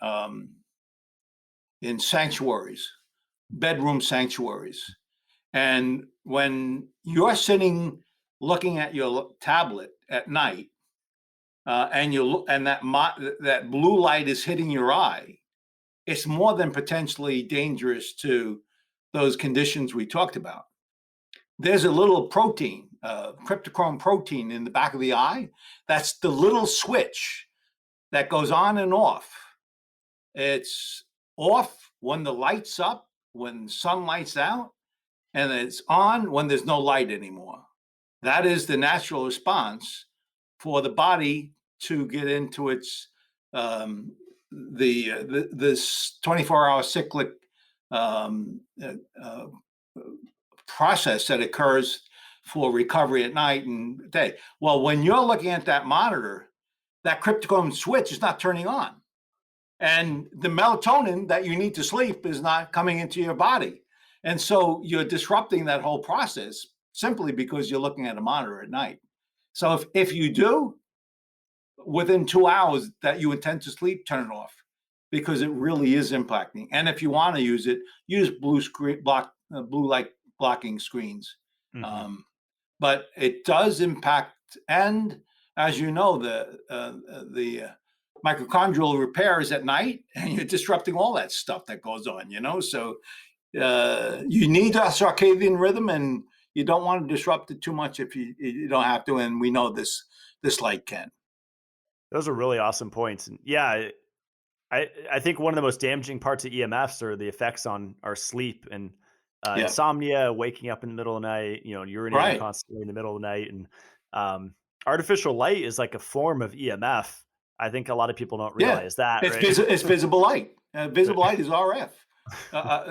sanctuaries, bedroom sanctuaries. And when you're sitting looking at your tablet at night, and that blue light is hitting your eye, it's more than potentially dangerous to those conditions we talked about. There's a little protein, cryptochrome protein in the back of the eye. That's the little switch that goes on and off. It's off when the light's up, when sunlight's out, and it's on when there's no light anymore. That is the natural response for the body to get into its this 24-hour cyclic um, uh, process that occurs for recovery at night and day. Well, when you're looking at that monitor, that krypton switch is not turning on. And the melatonin that you need to sleep is not coming into your body. And so you're disrupting that whole process simply because you're looking at a monitor at night. So if you do, within 2 hours that you intend to sleep, turn it off because it really is impacting. And if you want to use it, use blue light blocking screens. Mm-hmm. But it does impact, and as you know, the mitochondrial repair is at night, and you're disrupting all that stuff that goes on. So you need a circadian rhythm, and you don't want to disrupt it too much if you don't have to. And we know this light can. Those are really awesome points. And yeah, I think one of the most damaging parts of EMFs are the effects on our sleep and insomnia, waking up in the middle of the night, urinating constantly in the middle of the night. And artificial light is like a form of EMF. I think a lot of people don't realize that. It's visible light. Visible light is RF.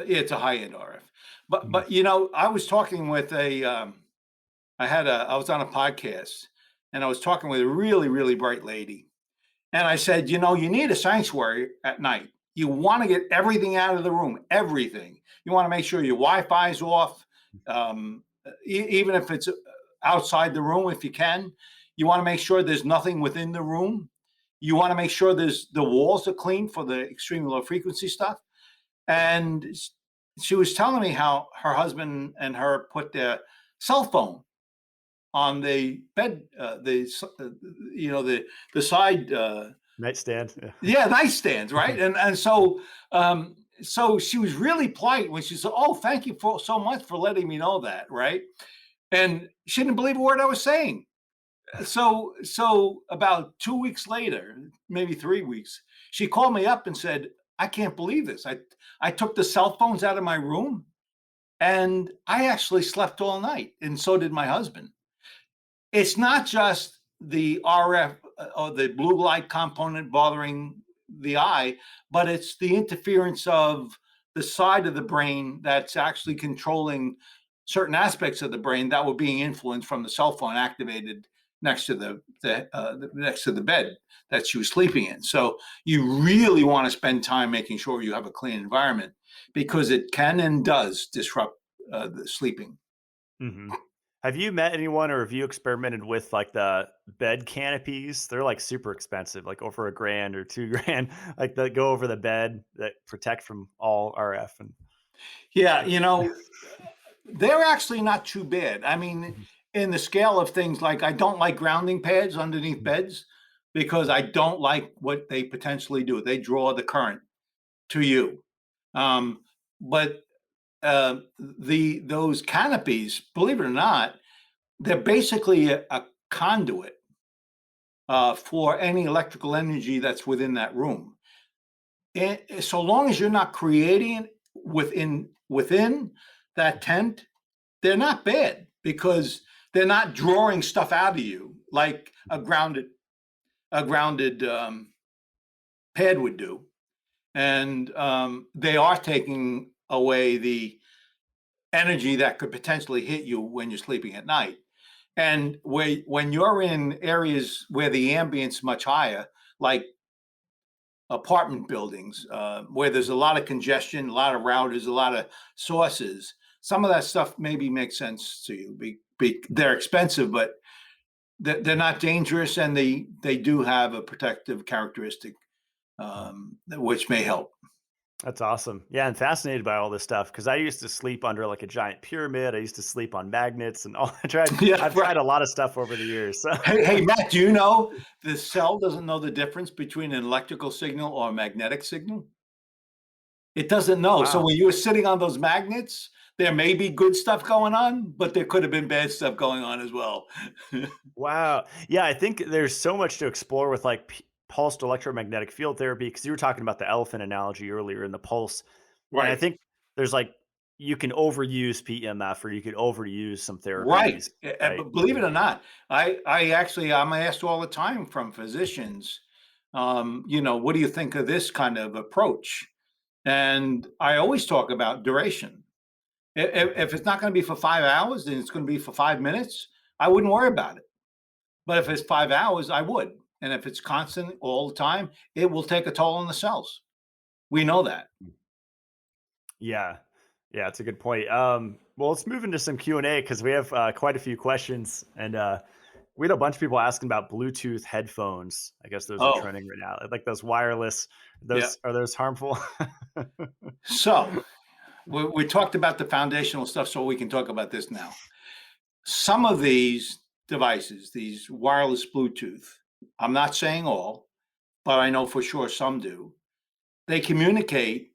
It's a high-end RF. But I was talking with I was on a podcast, and I was talking with a really, really bright lady. And I said, you need a sanctuary at night. You want to get everything out of the room, everything. You want to make sure your Wi-Fi is off, even if it's outside the room, if you can. You want to make sure there's nothing within the room. You want to make sure the walls are clean for the extreme low frequency stuff. And she was telling me how her husband and her put their cell phone on the bed, the side nightstand. Yeah, nightstands, right? And so she was really polite when she said, "Oh, thank you so much for letting me know that," right? And she didn't believe a word I was saying. So about 2 weeks later, maybe 3 weeks, she called me up and said, "I can't believe this. I took the cell phones out of my room, and I actually slept all night, and so did my husband." It's not just the RF or the blue light component bothering the eye, but it's the interference of the side of the brain that's actually controlling certain aspects of the brain that were being influenced from the cell phone activated next to the bed that she was sleeping in. So you really want to spend time making sure you have a clean environment, because it can and does disrupt the sleeping. Mm-hmm. Have you met anyone, or have you experimented with like the bed canopies? They're like super expensive, like over $1,000 or $2,000, like that go over the bed that protect from all RF. And they're actually not too bad. I mean, in the scale of things, like I don't like grounding pads underneath beds because I don't like what they potentially do. They draw the current to you. But those canopies, believe it or not, they're basically a conduit for any electrical energy that's within that room. And so long as you're not creating it within that tent, they're not bad, because they're not drawing stuff out of you like a grounded pad would do. And they are taking away the energy that could potentially hit you when you're sleeping at night. And when you're in areas where the ambience much higher, like apartment buildings, where there's a lot of congestion, a lot of routers, a lot of sources, some of that stuff maybe makes sense to you. They're expensive, but they're not dangerous, and they do have a protective characteristic, which may help. That's awesome. Yeah, I'm fascinated by all this stuff because I used to sleep under like a giant pyramid. I used to sleep on magnets and all. I've tried a lot of stuff over the years. So. Hey, Matt, do you know the cell doesn't know the difference between an electrical signal or a magnetic signal? It doesn't know. Wow. So when you were sitting on those magnets, there may be good stuff going on, but there could have been bad stuff going on as well. Wow. Yeah, I think there's so much to explore with like pulsed electromagnetic field therapy, because you were talking about the elephant analogy earlier in the pulse. Right. And I think there's like, you can overuse PEMF, or you could overuse some therapies. Right. Believe it or not, I'm asked all the time from physicians, What do you think of this kind of approach? And I always talk about duration. If it's not going to be for 5 hours, then it's going to be for 5 minutes. I wouldn't worry about it. But if it's 5 hours, I would. And if it's constant all the time, it will take a toll on the cells. We know that. Yeah. Yeah, it's a good point. Well, let's move into some Q&A because we have quite a few questions. And we had a bunch of people asking about Bluetooth headphones. I guess those are trending right now. Like those wireless, are those harmful? So we talked about the foundational stuff, so we can talk about this now. Some of these devices, these wireless Bluetooth, I'm not saying all, but I know for sure some do. They communicate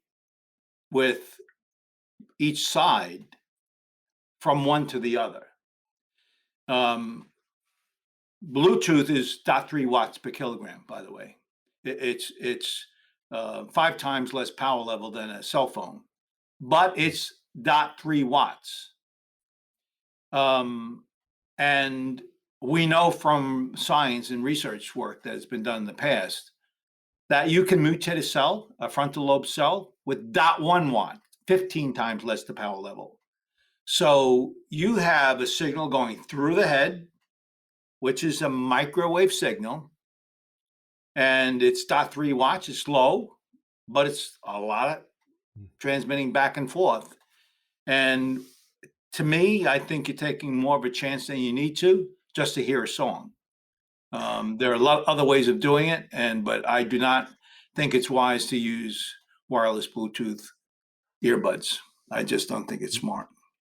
with each side from one to the other. Bluetooth is 0.3 watts per kilogram, by the way. It's 5 times less power level than a cell phone, but it's 0.3 watts. And we know from science and research work that has been done in the past that you can mutate a cell, a frontal lobe cell, with 0.1 watt, 15 times less the power level. So you have a signal going through the head, which is a microwave signal, and it's 0.3 watts. It's low, but it's a lot of transmitting back and forth. And to me, I think you're taking more of a chance than you need to just to hear a song. There are a lot of other ways of doing it, but I do not think it's wise to use wireless Bluetooth earbuds. I just don't think it's smart.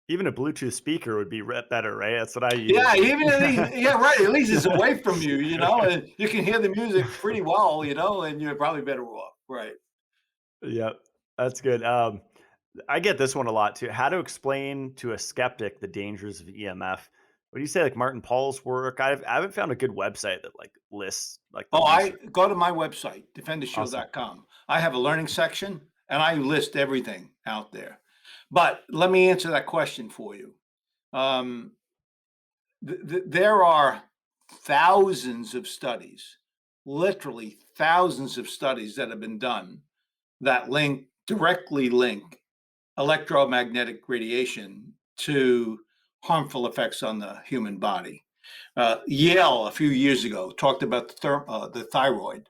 Even a Bluetooth speaker would be better, right? That's what I use. Yeah, right. At least it's away from you, and you can hear the music pretty well, and you're probably better off, right? Yep, that's good. I get this one a lot too. How to explain to a skeptic the dangers of EMF? What do you say, like Martin Paul's work? I haven't found a good website that lists like. I go to my website, DefenderShield.com. Awesome. I have a learning section, and I list everything out there. But let me answer that question for you. There are thousands of studies, literally thousands of studies that have been done that directly link electromagnetic radiation to harmful effects on the human body. Yale a few years ago talked about the thyroid,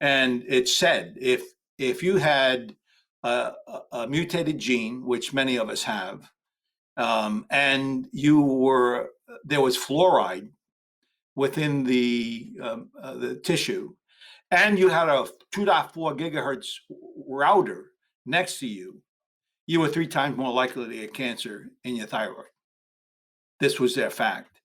and it said if you had a mutated gene, which many of us have, and there was fluoride within the tissue, and you had a 2.4 gigahertz router next to you, you were 3 times more likely to get cancer in your thyroid. This was their fact.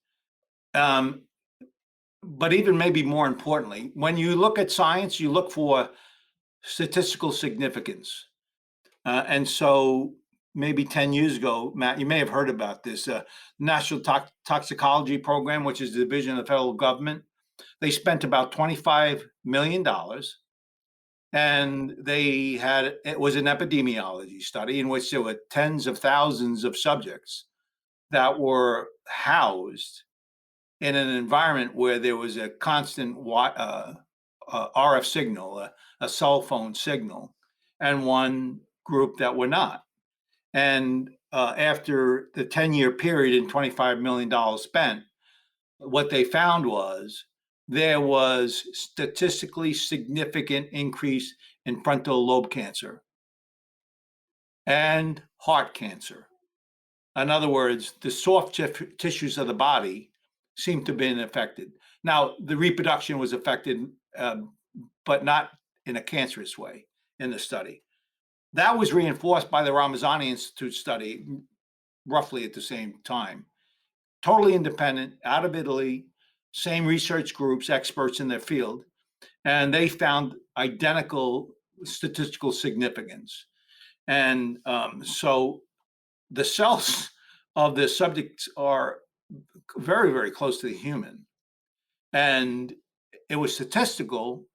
But even maybe more importantly, when you look at science, you look for statistical significance. And so maybe 10 years ago, Matt, you may have heard about this National Toxicology Program, which is the division of the federal government. They spent about $25 million. And it was an epidemiology study in which there were tens of thousands of subjects that were housed in an environment where there was a constant RF signal, a cell phone signal, and one group that were not. And after the 10-year period and $25 million spent, what they found was there was statistically significant increase in frontal lobe cancer and heart cancer. In other words, the soft tissues of the body seem to have been affected. Now, the reproduction was affected, but not in a cancerous way in the study. That was reinforced by the Ramazani Institute study roughly at the same time. Totally independent, out of Italy, same research groups, experts in their field, and they found identical statistical significance. And so the cells of the subjects are very, very close to the human. And it was statistically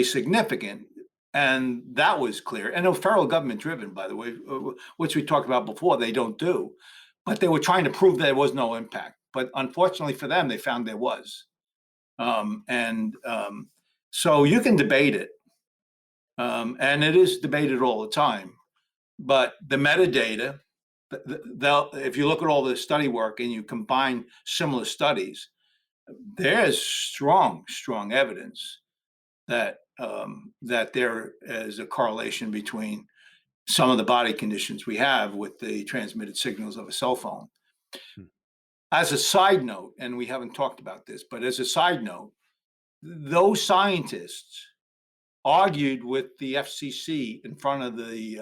significant. And that was clear. And it was federal government driven, by the way, which we talked about before, they don't do. But they were trying to prove there was no impact. But unfortunately for them, they found there was. So you can debate it, and it is debated all the time. But the metadata, if you look at all the study work and you combine similar studies, there's strong evidence that that there is a correlation between some of the body conditions we have with the transmitted signals of a cell phone. As a side note, and we haven't talked about this, but as a side note, those scientists argued with the FCC in front of the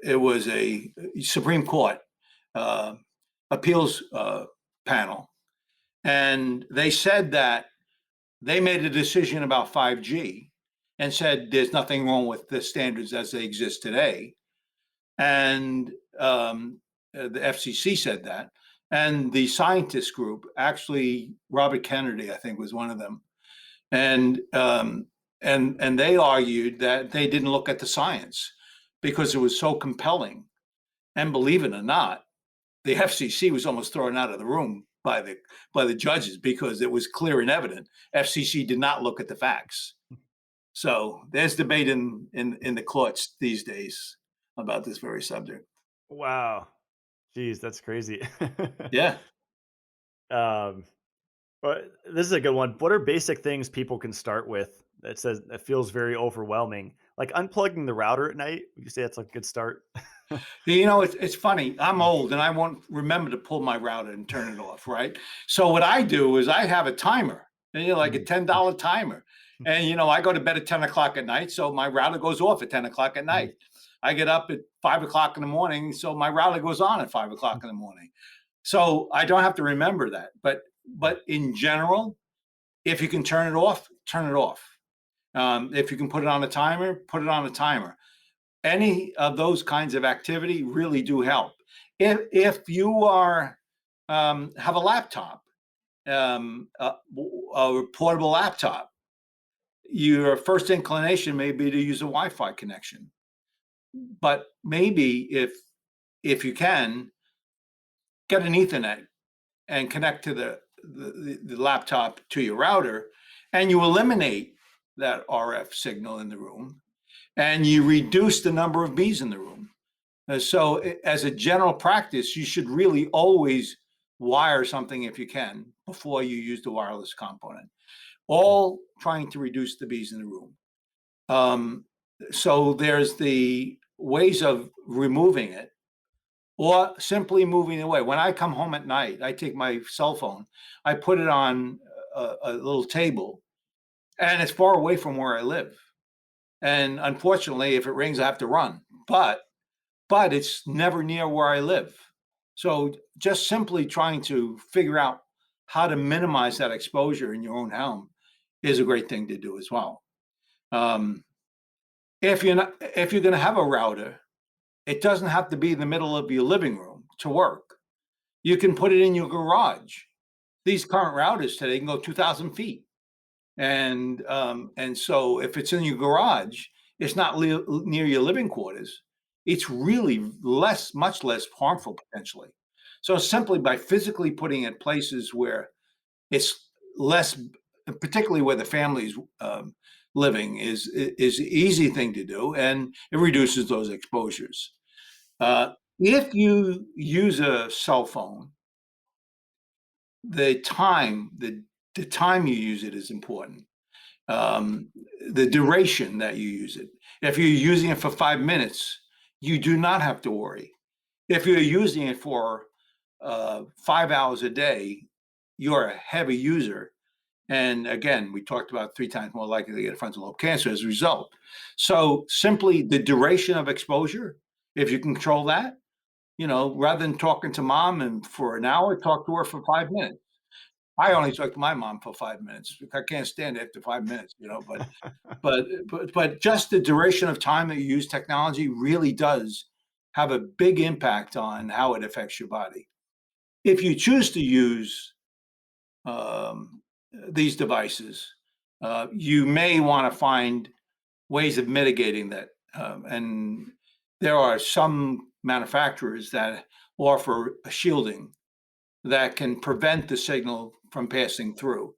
it was a Supreme Court appeals panel, and they said that they made a decision about 5G and said there's nothing wrong with the standards as they exist today. And the FCC said that. And the scientist group, actually, Robert Kennedy, I think, was one of them. And they argued that they didn't look at the science because it was so compelling. And believe it or not, the FCC was almost thrown out of the room by the judges because it was clear and evident. FCC did not look at the facts. So there's debate in the courts these days about this very subject. Wow. Jeez, that's crazy. Yeah. But this is a good one. What are basic things people can start with that feels very overwhelming? Like unplugging the router at night. Would you say that's a good start? You know, it's funny. I'm old and I won't remember to pull my router and turn it off, right? So what I do is I have a timer, and like a $10 timer. And I go to bed at 10 o'clock at night, so my router goes off at 10 o'clock at night. I get up at 5 o'clock in the morning, so my router goes on at 5 o'clock in the morning. So I don't have to remember that. But in general, if you can turn it off, turn it off. If you can put it on a timer, put it on a timer. Any of those kinds of activity really do help. If you are have a laptop, a portable laptop, your first inclination may be to use a Wi-Fi connection. But maybe if you can, get an Ethernet and connect to the laptop to your router, and you eliminate that RF signal in the room, and you reduce the number of bees in the room. So as a general practice, you should really always wire something if you can before you use the wireless component, all trying to reduce the bees in the room. So there's the ways of removing it or simply moving away. When I come home at night, I take my cell phone, I put it on a little table, and it's far away from where I live. And unfortunately, if it rings, I have to run. But it's never near where I live. So just simply trying to figure out how to minimize that exposure in your own home is a great thing to do as well. If you're going to have a router, it doesn't have to be in the middle of your living room to work. You can put it in your garage. These current routers today can go 2,000 feet. And so if it's in your garage, it's not near your living quarters. It's really much less harmful potentially. So simply by physically putting it places where it's less, particularly where the family's living, is an easy thing to do, and it reduces those exposures. If you use a cell phone, the time you use it is important. The duration that you use it. If you're using it for 5 minutes, you do not have to worry. If you're using it for 5 hours a day, you're a heavy user. And again, we talked about 3 times more likely to get frontal lobe cancer as a result. So simply the duration of exposure, if you control that, rather than talking to mom and for an hour, talk to her for 5 minutes. I only talk to my mom for 5 minutes. I can't stand it after 5 minutes, but just the duration of time that you use technology really does have a big impact on how it affects your body. If you choose to use these devices, you may want to find ways of mitigating that. And there are some manufacturers that offer a shielding that can prevent the signal from passing through.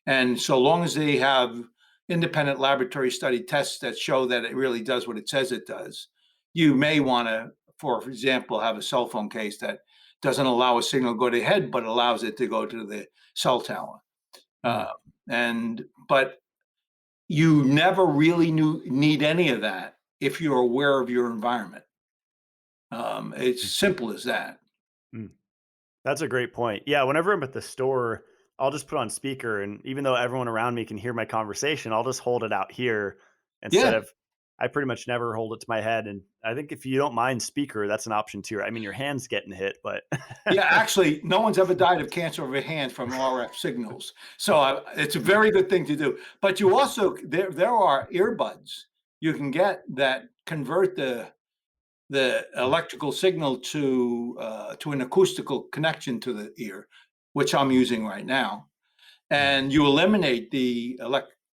And so long as they have independent laboratory study tests that show that it really does what it says it does, you may want to, for example, have a cell phone case that doesn't allow a signal to go to the head, but allows it to go to the cell tower. But you never really need any of that if you're aware of your environment. It's simple as that. That's a great point. Yeah, whenever I'm at the store, I'll just put on speaker, and even though everyone around me can hear my conversation, I'll just hold it out here instead of, I pretty much never hold it to my head. And I think if you don't mind speaker, that's an option too. I mean, your hand's getting hit, but yeah, actually, no one's ever died of cancer of a hand from RF signals. So it's a very good thing to do. But you also, there are earbuds you can get that convert the electrical signal to an acoustical connection to the ear, which I'm using right now. And you eliminate the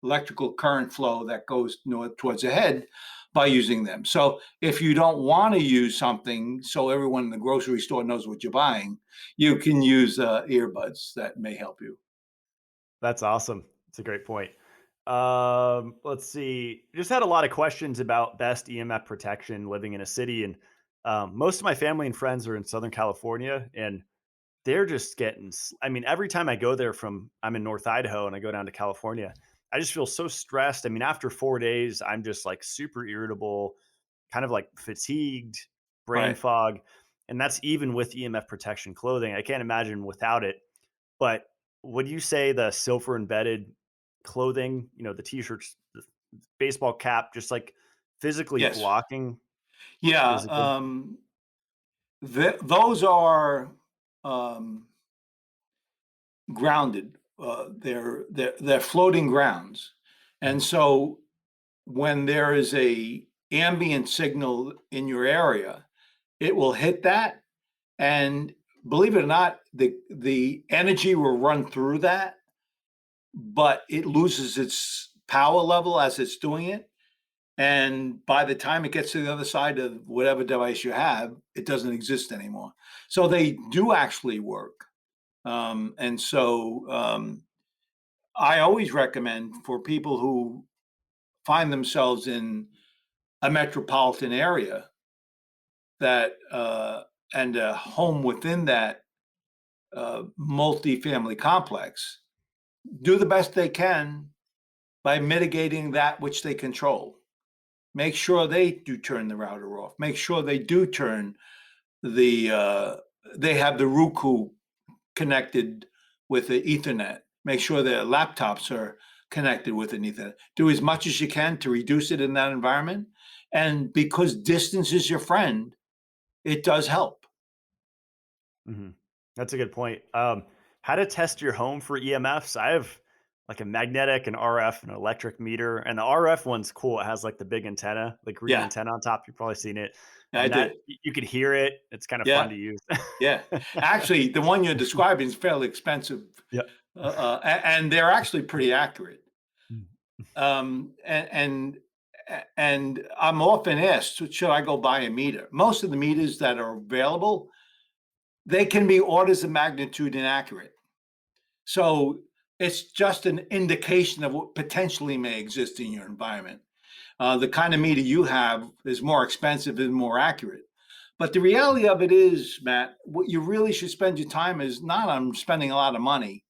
electrical current flow that goes towards the head by using them. So if you don't want to use something so everyone in the grocery store knows what you're buying, you can use earbuds that may help you. That's awesome. It's a great point. Let's see. Just had a lot of questions about best EMF protection living in a city. And most of my family and friends are in Southern California, and they're just getting, I mean, every time I go there I'm in North Idaho and I go down to California, I just feel so stressed. I mean, after 4 days, I'm just like super irritable, kind of like fatigued, brain fog. And that's even with EMF protection clothing. I can't imagine without it. But would you say the silver embedded clothing, the t-shirts, the baseball cap, just like physically blocking? Yeah. Those are grounded. They're floating grounds. And so when there is a ambient signal in your area, it will hit that. And believe it or not, the energy will run through that, but it loses its power level as it's doing it. And by the time it gets to the other side of whatever device you have, it doesn't exist anymore. So they do actually work. And so I always recommend for people who find themselves in a metropolitan area that and a home within that multifamily complex, do the best they can by mitigating that which they control. Make sure they do turn the router off. Make sure they do turn they have the Roku connected with the Ethernet. Make sure their laptops are connected with an Ethernet. Do as much as you can to reduce it in that environment. And because distance is your friend, it does help. Mm-hmm. That's a good point. How to test your home for EMFs? I have like a magnetic, an RF, an electric meter, and the RF one's cool. It has like the big antenna, the green antenna on top. You've probably seen it. I did. You could hear it. It's kind of fun to use. Yeah. Actually, the one you're describing is fairly expensive. Yeah. And they're actually pretty accurate. And I'm often asked, should I go buy a meter? Most of the meters that are available, they can be orders of magnitude inaccurate. So it's just an indication of what potentially may exist in your environment. The kind of meter you have is more expensive and more accurate. But the reality of it is, Matt, what you really should spend your time is not on spending a lot of money,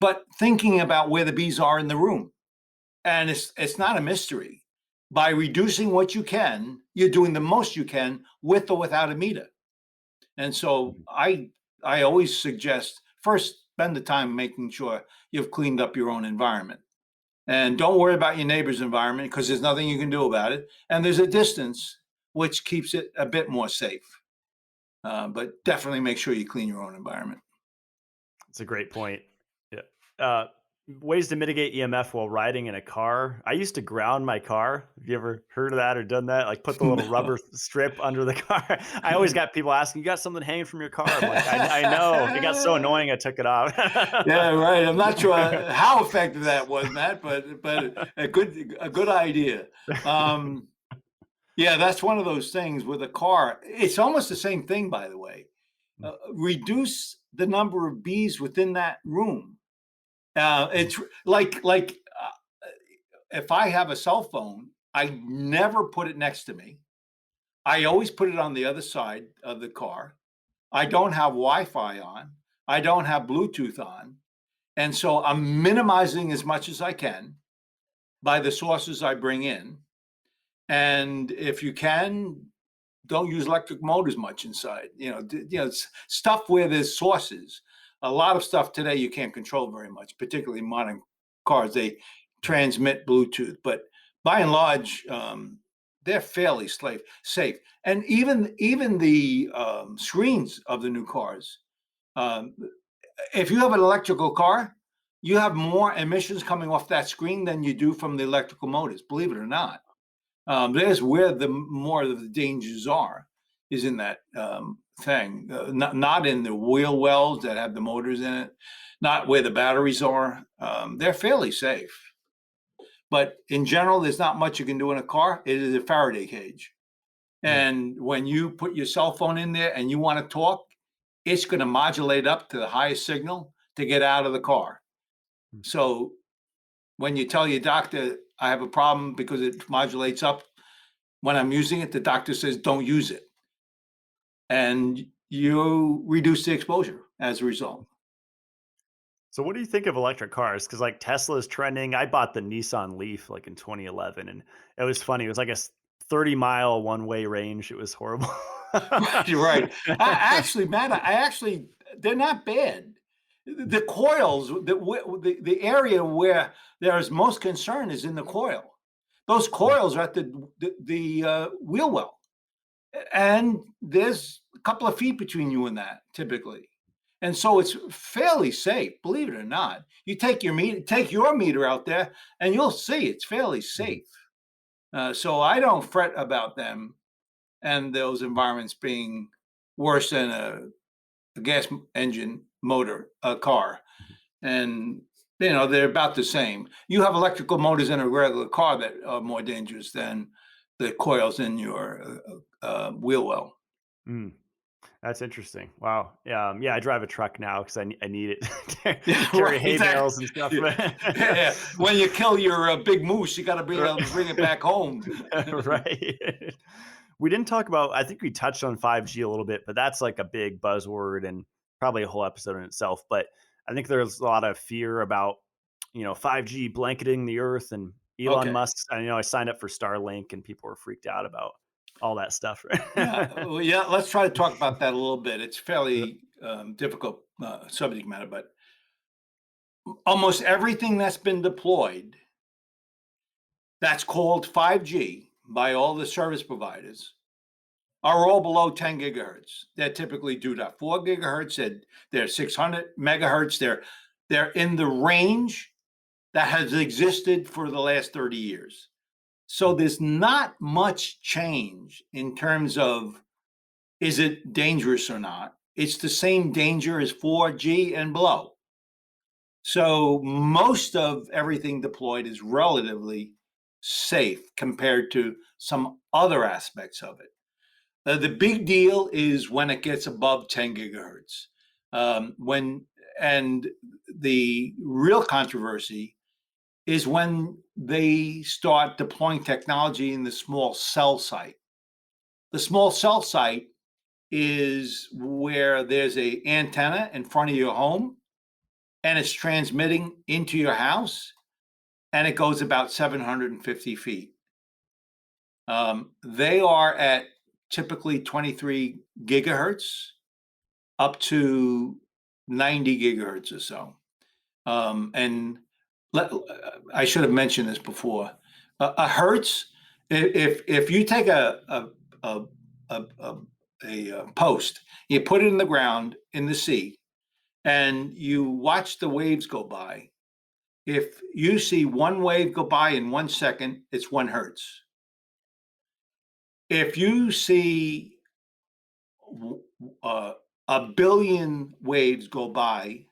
but thinking about where the bees are in the room. And it's not a mystery. By reducing what you can, you're doing the most you can with or without a meter. And so I always suggest first spend the time making sure you've cleaned up your own environment. And don't worry about your neighbor's environment because there's nothing you can do about it. And there's a distance which keeps it a bit more safe. But definitely make sure you clean your own environment. That's a great point. Yeah. Ways to mitigate EMF while riding in a car. I used to ground my car. Have you ever heard of that or done that? Like put the little rubber strip under the car. I always got people asking, you got something hanging from your car? I'm like, I know. It got so annoying I took it off. Yeah, right. I'm not sure how effective that was, Matt, but a good idea. Yeah, that's one of those things with a car. It's almost the same thing, by the way. Reduce the number of bees within that room. It's if I have a cell phone, I never put it next to me. I always put it on the other side of the car. I don't have Wi-Fi on. I don't have Bluetooth on. And so I'm minimizing as much as I can by the sources I bring in. And if you can, don't use electric motors much inside. Stuff where there's sources. A lot of stuff today you can't control very much, particularly modern cars. They transmit Bluetooth, but by and large, they're fairly safe. And even the screens of the new cars. If you have an electrical car, you have more emissions coming off that screen than you do from the electrical motors, believe it or not. There's where the more of the dangers are, is in that thing, not in the wheel wells that have the motors in it, not where the batteries are. They're fairly safe. But in general, there's not much you can do in a car. It is a Faraday cage. And when you put your cell phone in there and you want to talk, it's going to modulate up to the highest signal to get out of the car. So when you tell your doctor, I have a problem because it modulates up when I'm using it, the doctor says, don't use it. And you reduce the exposure as a result. So what do you think of electric cars? Because like Tesla's trending. I bought the Nissan Leaf like in 2011, and it was funny. It was like a 30-mile one-way range. It was horrible. You're right. Actually, Matt, they're not bad. The coils, the area where there is most concern is in the coil. Those coils are at the wheel well, and there's a couple of feet between you and that typically, and so it's fairly safe. Believe it or not, you take your meter out there, and you'll see it's fairly safe. So I don't fret about them and those environments being worse than a gas engine motor car, and they're about the same. You have electrical motors in a regular car that are more dangerous than the coils in your wheel well. That's interesting. Wow. I drive a truck now because I need it to carry hay bales and stuff. Yeah. When you kill your big moose, you got to be able to bring it back home. Right. We didn't talk about, I think we touched on 5G a little bit, but that's like a big buzzword and probably a whole episode in itself. But I think there's a lot of fear about, 5G blanketing the earth, and Elon Musk. I signed up for Starlink and people were freaked out about all that stuff. Yeah. Let's try to talk about that a little bit. It's fairly difficult subject matter, but almost everything that's been deployed that's called 5G by all the service providers are all below 10 gigahertz. They're typically 2.4 gigahertz. They're 600 megahertz. They're in the range that has existed for the last 30 years. So there's not much change in terms of, is it dangerous or not? It's the same danger as 4G and below. So most of everything deployed is relatively safe compared to some other aspects of it. The big deal is when it gets above 10 gigahertz. And the real controversy is when they start deploying technology in the small cell site. The small cell site is where there's an antenna in front of your home, and it's transmitting into your house, and it goes about 750 feet. They are at typically 23 gigahertz up to 90 gigahertz or so. I should have mentioned this before. A hertz, if you take a post, you put it in the ground in the sea, and you watch the waves go by. If you see one wave go by in 1 second, it's 1 hertz. If you see a billion waves go by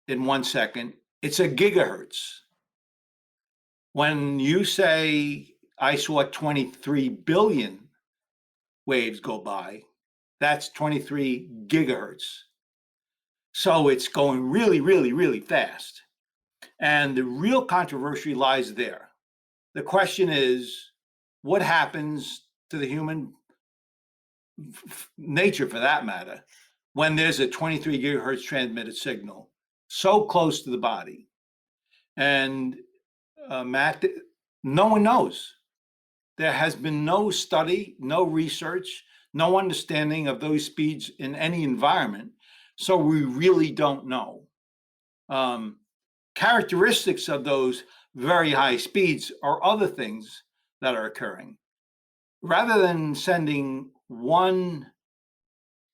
in 1 second, it's a gigahertz. When you say, I saw 23 billion waves go by, that's 23 gigahertz. So it's going really, really, really fast. And the real controversy lies there. The question is, what happens to the human nature, for that matter, when there's a 23 gigahertz transmitted signal so close to the body? And Matt, no one knows. There has been no study, no research, no understanding of those speeds in any environment. So we really don't know. Characteristics of those very high speeds are other things that are occurring. Rather than sending one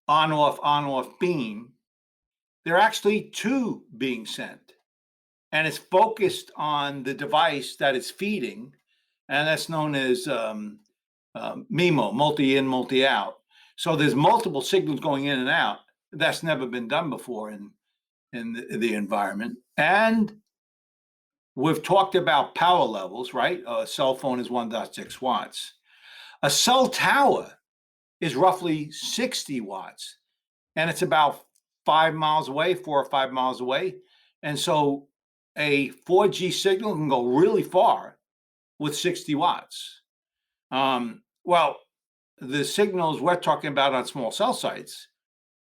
on-off beam, there are actually two being sent. And it's focused on the device that it's feeding, and that's known as MIMO, multi-in, multi-out. So there's multiple signals going in and out. That's never been done before in the environment. And we've talked about power levels, right? A cell phone is 1.6 watts. A cell tower is roughly 60 watts, and it's about 5 miles away, 4 or 5 miles away. And so a 4G signal can go really far with 60 watts. Well, the signals we're talking about on small cell sites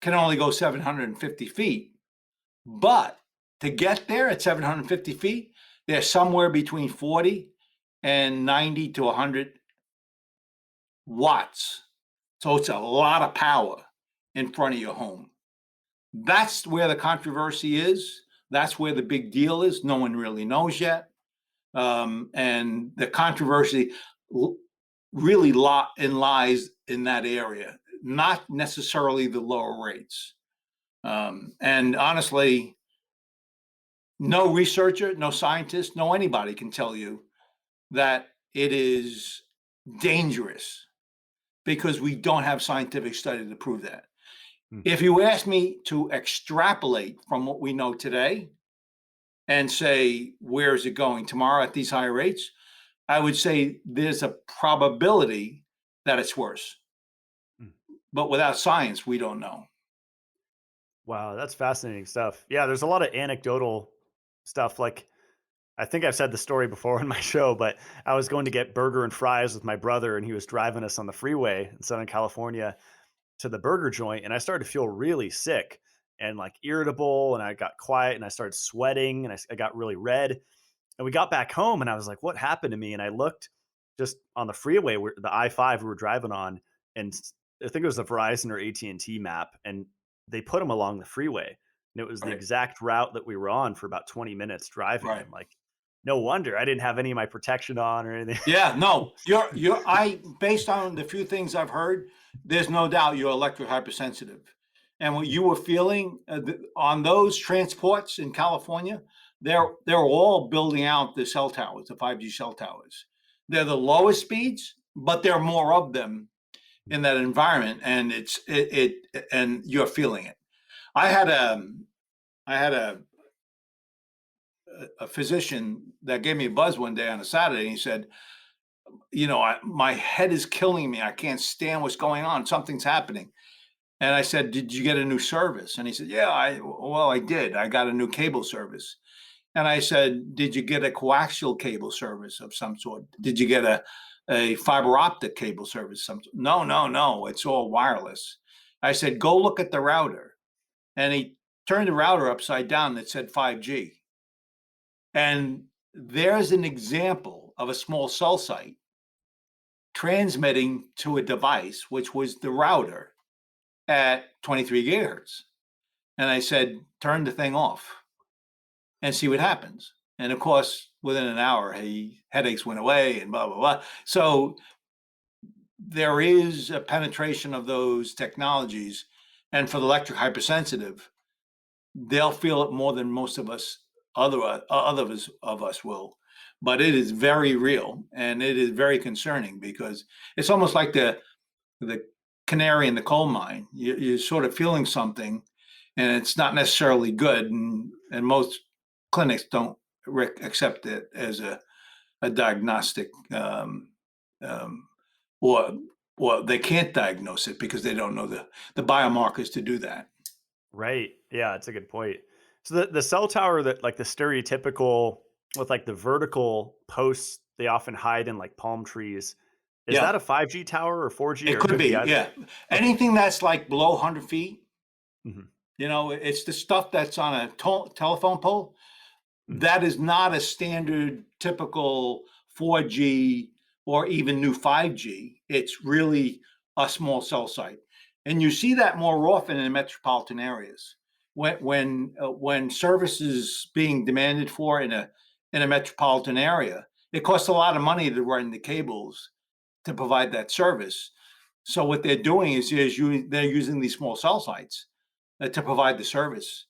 can only go 750 feet. But to get there at 750 feet, they're somewhere between 40 and 90 to 100 watts. So it's a lot of power in front of your home. That's where the controversy is. That's where the big deal is. No one really knows yet. And the controversy really lies in that area, not necessarily the lower rates. And honestly, no researcher, no scientist, no anybody can tell you that it is dangerous, because we don't have scientific study to prove that. If you ask me to extrapolate from what we know today and say, where is it going tomorrow at these high rates? I would say there's a probability that it's worse. But without science, we don't know. Wow, that's fascinating stuff. Yeah, there's a lot of anecdotal stuff. Like, I think I've said the story before on my show, but I was going to get burger and fries with my brother, and he was driving us on the freeway in Southern California to the burger joint, and I started to feel really sick and like irritable, and I got quiet and I started sweating, and I got really red. And we got back home, and I was like, what happened to me? And I looked just on the freeway, where the I-5 we were driving on, and I think it was the Verizon or AT&T map, and they put them along the freeway, and it was the exact route that we were on for about 20 minutes driving. Right. And like, no wonder I didn't have any of my protection on or anything. Yeah, no, based on the few things I've heard, there's no doubt you're electro hypersensitive. And what you were feeling on those transports in California, they're all building out the cell towers, the 5G cell towers. They're the lowest speeds, but there are more of them in that environment, and and you're feeling it. I had a physician that gave me a buzz one day on a Saturday, and he said, my head is killing me. I can't stand what's going on. Something's happening. And I said, did you get a new service? And he said, yeah, I did. I got a new cable service. And I said, did you get a coaxial cable service of some sort? Did you get a fiber optic cable service? No. It's all wireless. I said, go look at the router. And he turned the router upside down that said 5G. And there's an example of a small cell site transmitting to a device, which was the router, at 23 gigahertz. And I said, turn the thing off and see what happens. And of course, within an hour, headaches went away and blah, blah, blah. So there is a penetration of those technologies. And for the electric hypersensitive, they'll feel it more than most of us, other of us will. But it is very real, and it is very concerning, because it's almost like the canary in the coal mine. You're sort of feeling something, and it's not necessarily good, and most clinics don't accept it as a diagnostic, or they can't diagnose it because they don't know the biomarkers to do that. Right. Yeah, that's a good point. So the cell tower that like the stereotypical with like the vertical posts they often hide in like palm trees. Is Yeah, that a 5G tower or 4G it or could could be be. either? Yeah. Okay. Anything that's like below 100 feet, Hmm. it's the stuff that's on a telephone pole. Hmm. That is not a standard typical 4G or even new 5G. It's really a small cell site. And you see that more often in metropolitan areas. When service is being demanded for in a metropolitan area, it costs a lot of money to run the cables to provide that service. So what they're doing they're using these small cell sites to provide the service.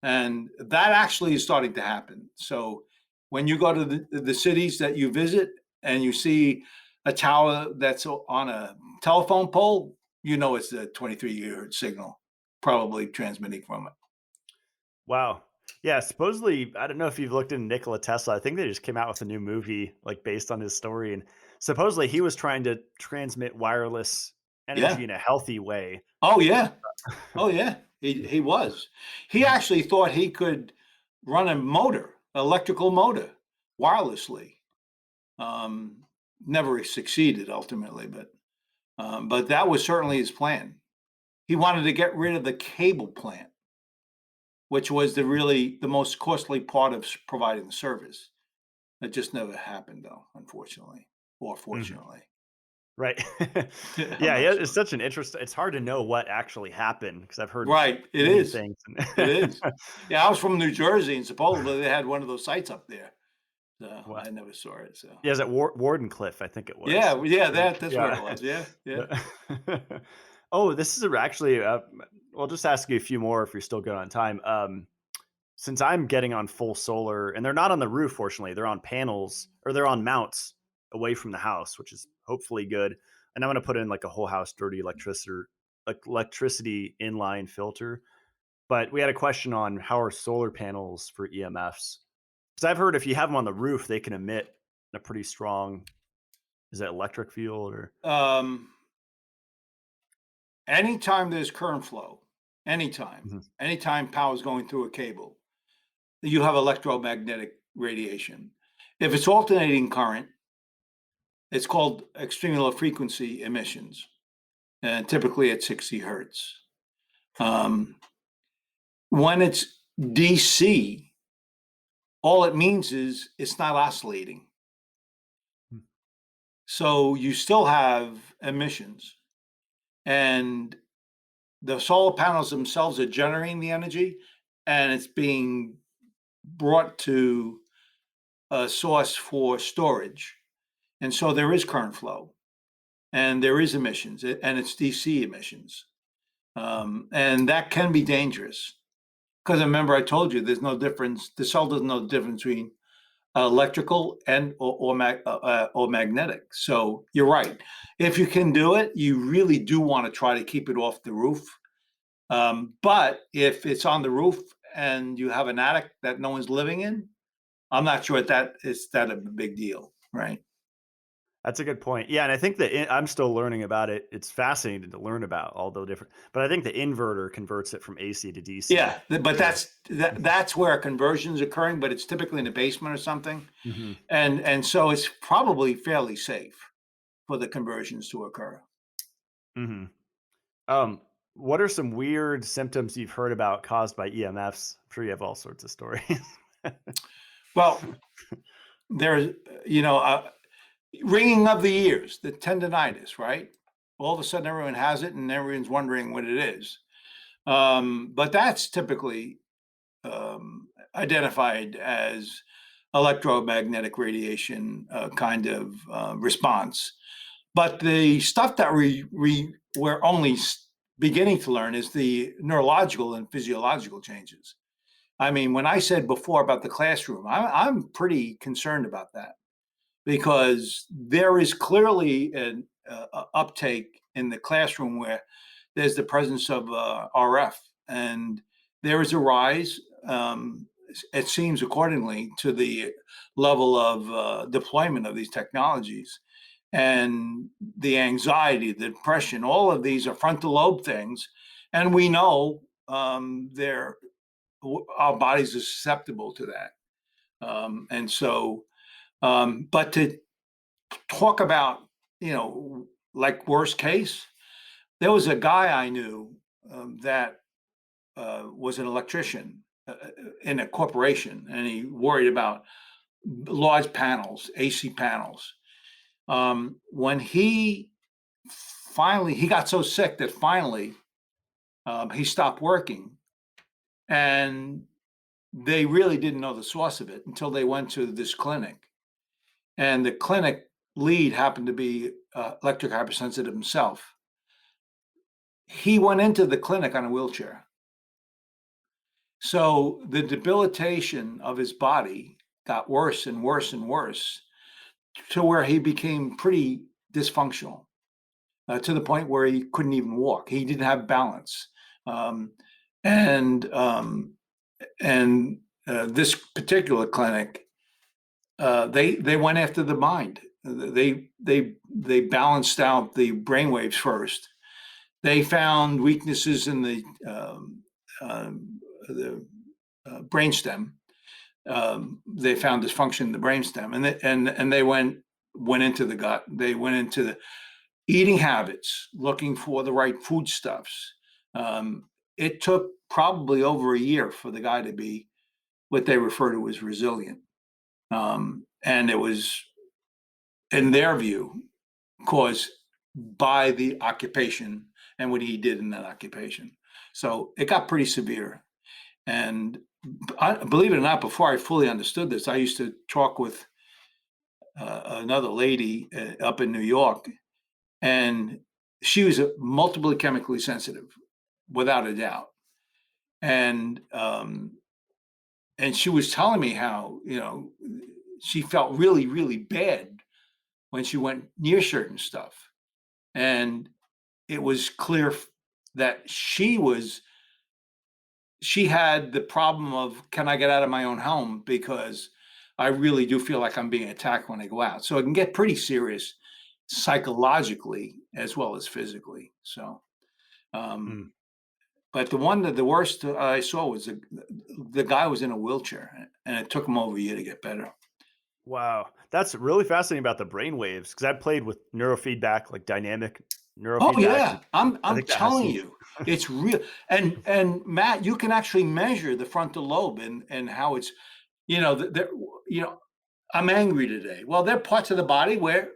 And that actually is starting to happen. So when you go to the cities that you visit and you see a tower that's on a telephone pole, it's a 23 gigahertz signal probably transmitting from it. Wow. Yeah, supposedly, I don't know if you've looked into Nikola Tesla. I think they just came out with a new movie like based on his story. And supposedly he was trying to transmit wireless Yeah. energy in a healthy way. Oh, yeah. Oh, yeah. He was. He Mhm. actually thought he could run a motor, electrical motor, wirelessly. Um, Never succeeded ultimately, but that was certainly his plan. He wanted to get rid of the cable plant, which was the most costly part of providing the service. It just never happened, though, unfortunately, or Mhm. fortunately. Right. I'm Yeah, not yeah, it's sure. such an interest it's hard to know what actually happened because I've heard Right, it many is. things. It is. Yeah, I was from New Jersey, and supposedly they had one of those sites up there. So Wow. I never saw it. So Yeah, is it Wardenclyffe, I think it was. yeah, yeah, Right. that's where it Yeah. was. Yeah, yeah, Yeah. Oh, this is actually, I'll just ask you a few more if you're still good on time. Since I'm getting on full solar, and they're not on the roof, fortunately, they're on panels or they're on mounts away from the house, which is hopefully good. And I'm going to put in like a whole house dirty electricity inline filter. But we had a question on how are solar panels for EMFs? Because I've heard if you have them on the roof, they can emit a pretty strong, is it electric field or? yeah. Anytime there's current flow, Mhm. anytime power is going through a cable, you have electromagnetic radiation. If it's alternating current, it's called extreme low frequency emissions, and typically at 60 hertz. Um, when it's DC, all it means is it's not oscillating. Hmm. So you still have emissions, and the solar panels themselves are generating the energy, and it's being brought to a source for storage. And so there is current flow and there is emissions, and it's DC emissions. And that can be dangerous because remember, I told you there's no difference. The cell doesn't know the difference between electrical and or magnetic. So you're right. If you can do it, you really do want to try to keep it off the roof. But if it's on the roof and you have an attic that no one's living in, I'm not sure that is that a big deal, right? That's a good point. Yeah, and I think that I'm still learning about it. It's fascinating to learn about all the different, but I think the inverter converts it from AC to DC. Yeah, but So, that's where a conversion is occurring, but it's typically in the basement or something, mhm, and so it's probably fairly safe for the conversions to occur. mhm. Um, what are some weird symptoms you've heard about caused by EMFs? I'm sure you have all sorts of stories. Well, there's ringing of the ears, the tendonitis, right? All of a sudden, everyone has it, and everyone's wondering what it is. But that's typically identified as electromagnetic radiation kind of response. But the stuff that we're only beginning to learn is the neurological and physiological changes. I mean, when I said before about the classroom, I'm pretty concerned about that because there is clearly an uptake in the classroom where there's the presence of RF, and there is a rise. It seems accordingly to the level of deployment of these technologies and the anxiety, the depression. All of these are frontal lobe things, and we know our bodies are susceptible to that. And so, but to talk about, like worst case, there was a guy I knew that was an electrician in a corporation, and he worried about large panels, AC panels. When he got so sick that finally he stopped working, and they really didn't know the source of it until they went to this clinic. And the clinic lead happened to be electric hypersensitive himself. He went into the clinic on a wheelchair. So the debilitation of his body got worse and worse and worse to where he became pretty dysfunctional, to the point where he couldn't even walk. He didn't have balance. This particular clinic, they went after the mind. They balanced out the brainwaves first. They found weaknesses in the brainstem. They found dysfunction in the brainstem, and they went into the gut. They went into the eating habits, looking for the right foodstuffs. It took probably over a year for the guy to be what they refer to as resilient. And it was, in their view, caused by the occupation and what he did in that occupation. So it got pretty severe. And believe it or not, before I fully understood this, I used to talk with another lady up in New York, and she was multiply chemically sensitive, without a doubt. And she was telling me how, she felt really, really bad when she went near certain stuff. And it was clear that she had the problem of, can I get out of my own home? Because I really do feel like I'm being attacked when I go out. So it can get pretty serious psychologically as well as physically. So, but the worst I saw was the guy was in a wheelchair, and it took him over a year to get better. Wow. That's really fascinating about the brain waves, because I played with neurofeedback, like dynamic neurofeedback. Oh yeah, I'm telling you, it's real. And Matt, you can actually measure the frontal lobe and how it's, I'm angry today. Well, there are parts of the body where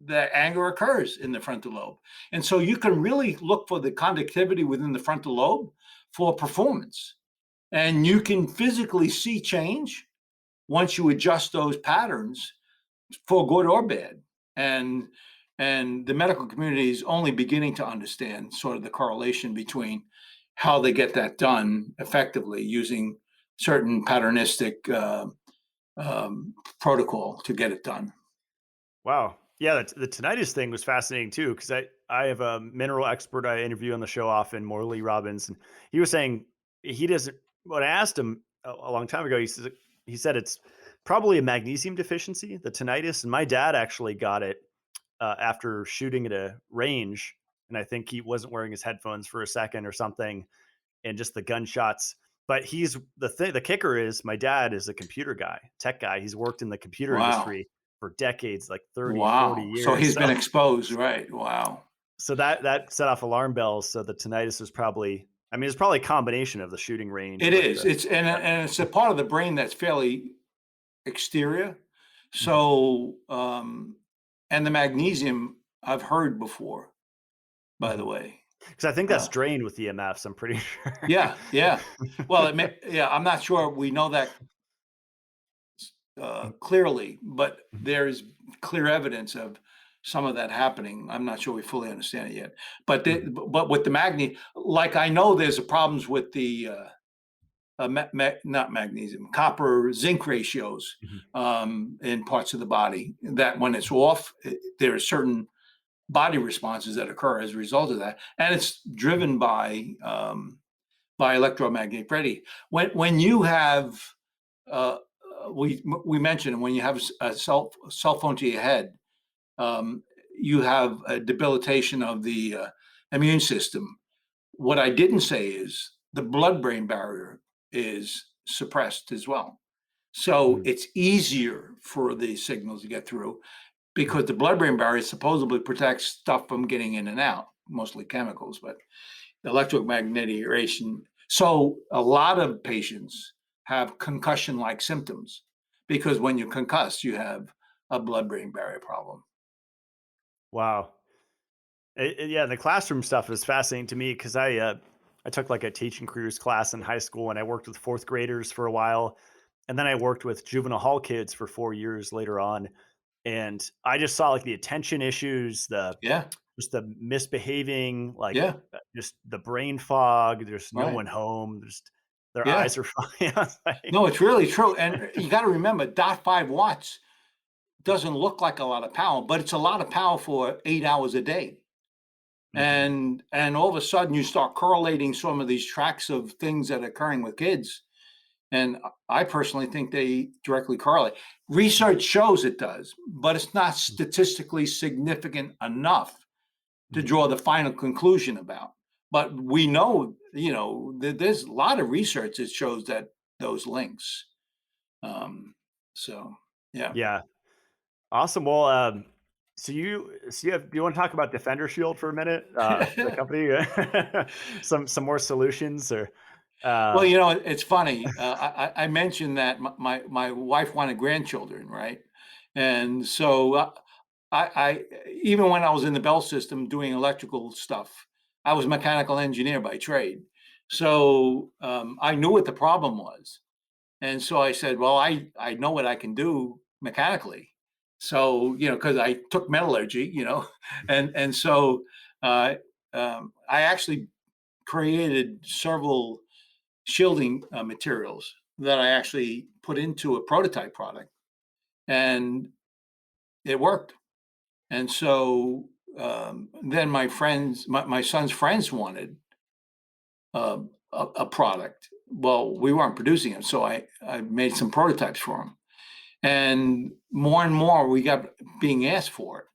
the anger occurs in the frontal lobe, and so you can really look for the conductivity within the frontal lobe for performance, and you can physically see change once you adjust those patterns for good or bad. And the medical community is only beginning to understand sort of the correlation between how they get that done effectively using certain patternistic protocol to get it done. Wow. Yeah, the tinnitus thing was fascinating too, because I have a mineral expert I interview on the show often, Morley Robbins, and he was saying he doesn't. When I asked him a long time ago, he said it's probably a magnesium deficiency, the tinnitus, and my dad actually got it after shooting at a range, and I think he wasn't wearing his headphones for a second or something, and just the gunshots. But the kicker is my dad is a computer guy, tech guy. He's worked in the computer industry for decades, like 30, 40 years. So he's been exposed, right? Wow. So that set off alarm bells. So the tinnitus was probably, it's probably a combination of the shooting range. It is. It's a part of the brain that's fairly exterior. So, and the magnesium I've heard before, by the way. Because I think that's drained with EMFs, I'm pretty sure. Yeah. Well, I'm not sure we know that clearly, but there's clear evidence of some of that happening. I'm not sure we fully understand it yet. But but with the magnesium, like I know there's problems with the not magnesium, copper zinc ratios in parts of the body, that when it's off, there are certain body responses that occur as a result of that, and it's driven by electromagnetic radiation. When you have we mentioned when you have a cell phone to your head, you have a debilitation of the immune system. What I didn't say is the blood-brain barrier is suppressed as well. So it's easier for the signals to get through because the blood-brain barrier supposedly protects stuff from getting in and out, mostly chemicals, but electromagnetic radiation. So a lot of patients have concussion-like symptoms because when you concuss, you have a blood-brain barrier problem. Wow. Yeah, the classroom stuff is fascinating to me because I took like a teaching careers class in high school, and I worked with fourth graders for a while, and then I worked with juvenile hall kids for 4 years later on, and I just saw like the attention issues, Yeah, just the misbehaving, like yeah, just the brain fog. There's no right. one home. Just their Yeah. eyes are fine. I was like, No, it's really true. And you got to remember, 0.5 watts doesn't look like a lot of power, but it's a lot of power for 8 hours a day. Mhm. And all of a sudden you start correlating some of these tracks of things that are occurring with kids. And I personally think they directly correlate. Research shows it does, but it's not statistically significant enough to Mhm. draw the final conclusion about. But we know, there's a lot of research that shows that those links. So yeah. Yeah. Awesome. Well, do you want to talk about DefenderShield for a minute? The company, some more solutions or, Well, uh, it's funny. I mentioned that my wife wanted grandchildren, right? And so I even when I was in the Bell system doing electrical stuff, I was a mechanical engineer by trade. So I knew what the problem was. And so I said, well, I know what I can do mechanically. So, because I took metallurgy, and so uh, I actually created several shielding materials that I actually put into a prototype product, and it worked. And so then my son's friends wanted uh, a product. Well, we weren't producing it, so I made some prototypes for them. And more we got being asked for it.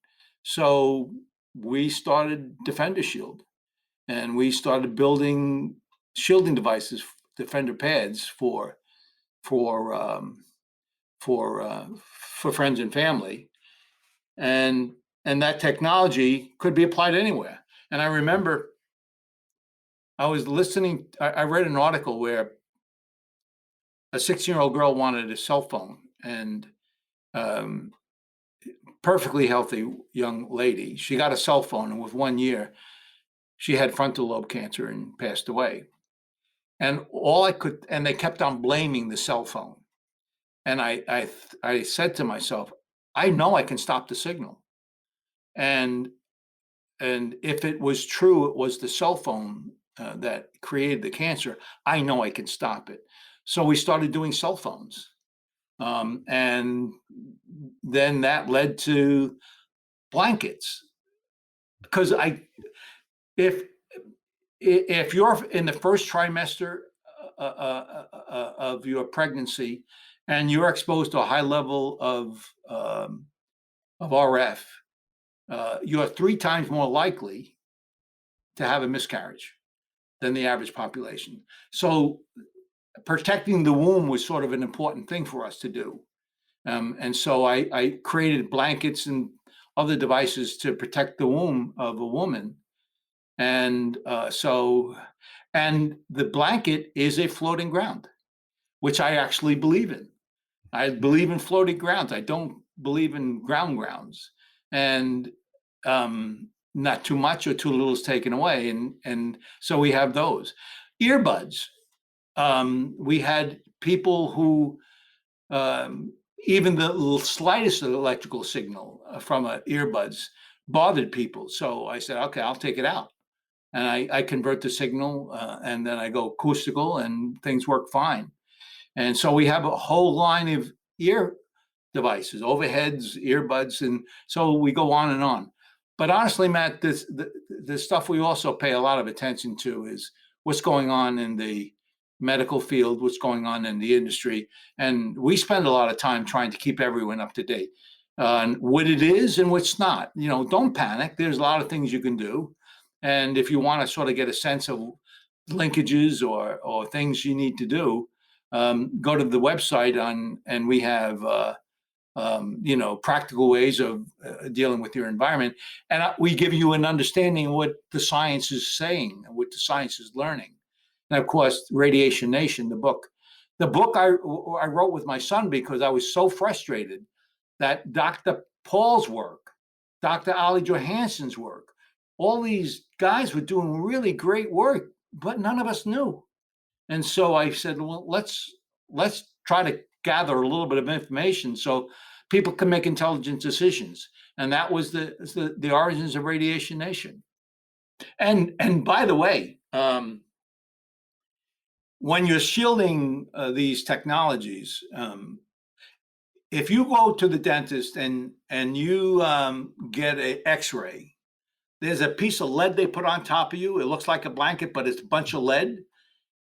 So we started DefenderShield, and we started building shielding devices, Defender pads for um, for friends and family, and that technology could be applied anywhere. And I remember I was listening. I read an article where a 16-year-old girl wanted a cell phone, and um, perfectly healthy young lady. She got a cell phone, and with 1 year, she had frontal lobe cancer and passed away. And and they kept on blaming the cell phone. And I said to myself, I know I can stop the signal. And if it was true, it was the cell phone that created the cancer. I know I can stop it. So we started doing cell phones, and then that led to blankets. Because if you're in the first trimester of your pregnancy and you're exposed to a high level of RF, you are 3 times more likely to have a miscarriage than the average population. So protecting the womb was sort of an important thing for us to do. And so I created blankets and other devices to protect the womb of a woman. And and the blanket is a floating ground, which I actually believe in. I believe in floating grounds. I don't believe in grounds. And not too much or too little is taken away. And so we have those. Earbuds. We had people who even the slightest electrical signal from earbuds bothered people. So I said, okay, I'll take it out. And I convert the signal, and then I go acoustical, and things work fine. And so we have a whole line of ear devices, overheads, earbuds, and so we go on and on. But honestly, Matt, the stuff we also pay a lot of attention to is what's going on in the medical field, what's going on in the industry, and we spend a lot of time trying to keep everyone up to date on what it is and what's not. Don't panic. There's a lot of things you can do, and if you want to sort of get a sense of linkages or things you need to do, go to the website and we have practical ways of dealing with your environment, and we give you an understanding of what the science is saying and what the science is learning. And of course, Radiation Nation, the book I wrote with my son because I was so frustrated that Dr. Paul's work, Dr. Ali Johansson's work, all these guys were doing really great work, but none of us knew. And so I said, well, let's try to gather a little bit of information so people can make intelligent decisions. And that was the origins of Radiation Nation. And by the way, when you're shielding these technologies, if you go to the dentist and you get an X-ray, there's a piece of lead they put on top of you. It looks like a blanket, but it's a bunch of lead.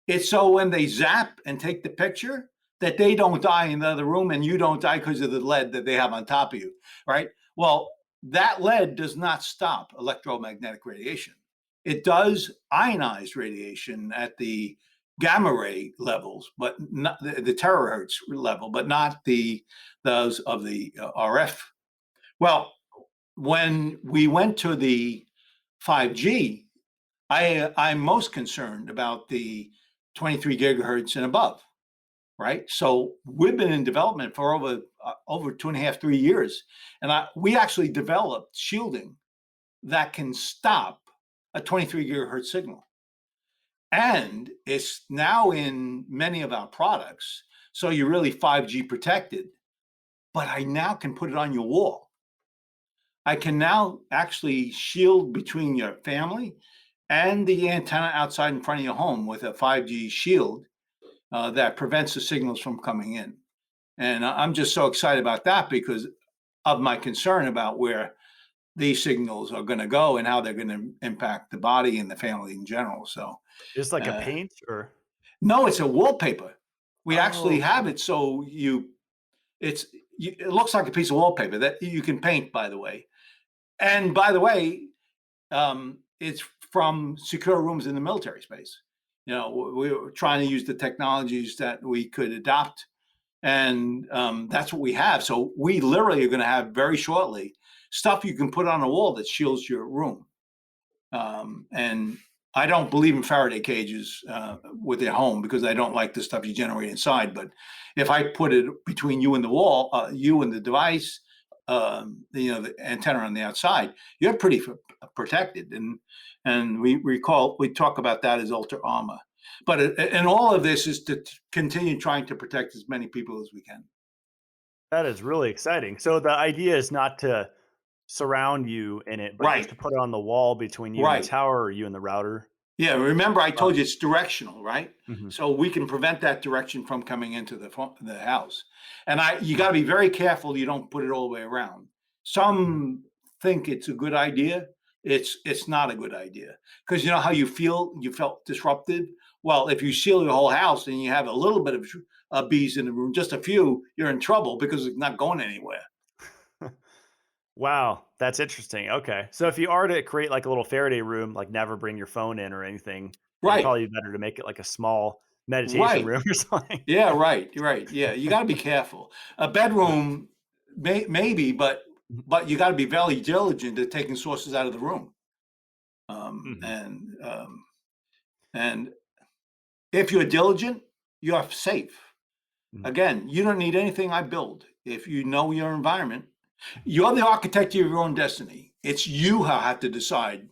It's so when they zap and take the picture that they don't die in the other room and you don't die because of the lead that they have on top of you, right? Well, that lead does not stop electromagnetic radiation. It does ionized radiation at the gamma ray levels, but not the terahertz level, but not those of the RF. Well, when we went to the 5G, I'm most concerned about the 23 gigahertz and above, right? So we've been in development for over 2.5, 3 years. And we actually developed shielding that can stop a 23 gigahertz signal. And it's now in many of our products. So you're really 5G protected, but I now can put it on your wall. I can now actually shield between your family and the antenna outside in front of your home with a 5G shield that prevents the signals from coming in. And I'm just so excited about that because of my concern about where these signals are going to go and how they're going to impact the body and the family in general. So Just like a paint or? No, it's a wallpaper. We actually have it so it looks like a piece of wallpaper that you can paint, by the way. And by the way, it's from secure rooms in the military space. We were trying to use the technologies that we could adopt, and that's what we have. So we literally are going to have very shortly stuff you can put on a wall that shields your room. And I don't believe in Faraday cages with their home because I don't like the stuff you generate inside. But if I put it between you and the wall, you and the device, the antenna on the outside, you're pretty protected. And we talk about that as ultra armor. But and all of this is to continue trying to protect as many people as we can. That is really exciting. So the idea is not to surround you in it, but just to put it on the wall between you and the tower or you and the router. Yeah, remember I told you it's directional, right? Mm-hmm. So we can prevent that direction from coming into the house. And you got to be very careful you don't put it all the way around. Some think it's a good idea. It's not a good idea because you know how you felt disrupted. Well, if you seal your whole house and you have a little bit of bees in the room, just a few, you're in trouble because it's not going anywhere. Wow, that's interesting. Okay. So if you are to create like a little Faraday room, like never bring your phone in or anything, it'd probably be better to make it like a small meditation room or something. Yeah, right. Yeah, you got to be careful. A bedroom, maybe, but you got to be very diligent at taking sources out of the room. And if you're diligent, you're safe. Again, you don't need anything I build. If you know your environment, you're the architect of your own destiny. It's you who have to decide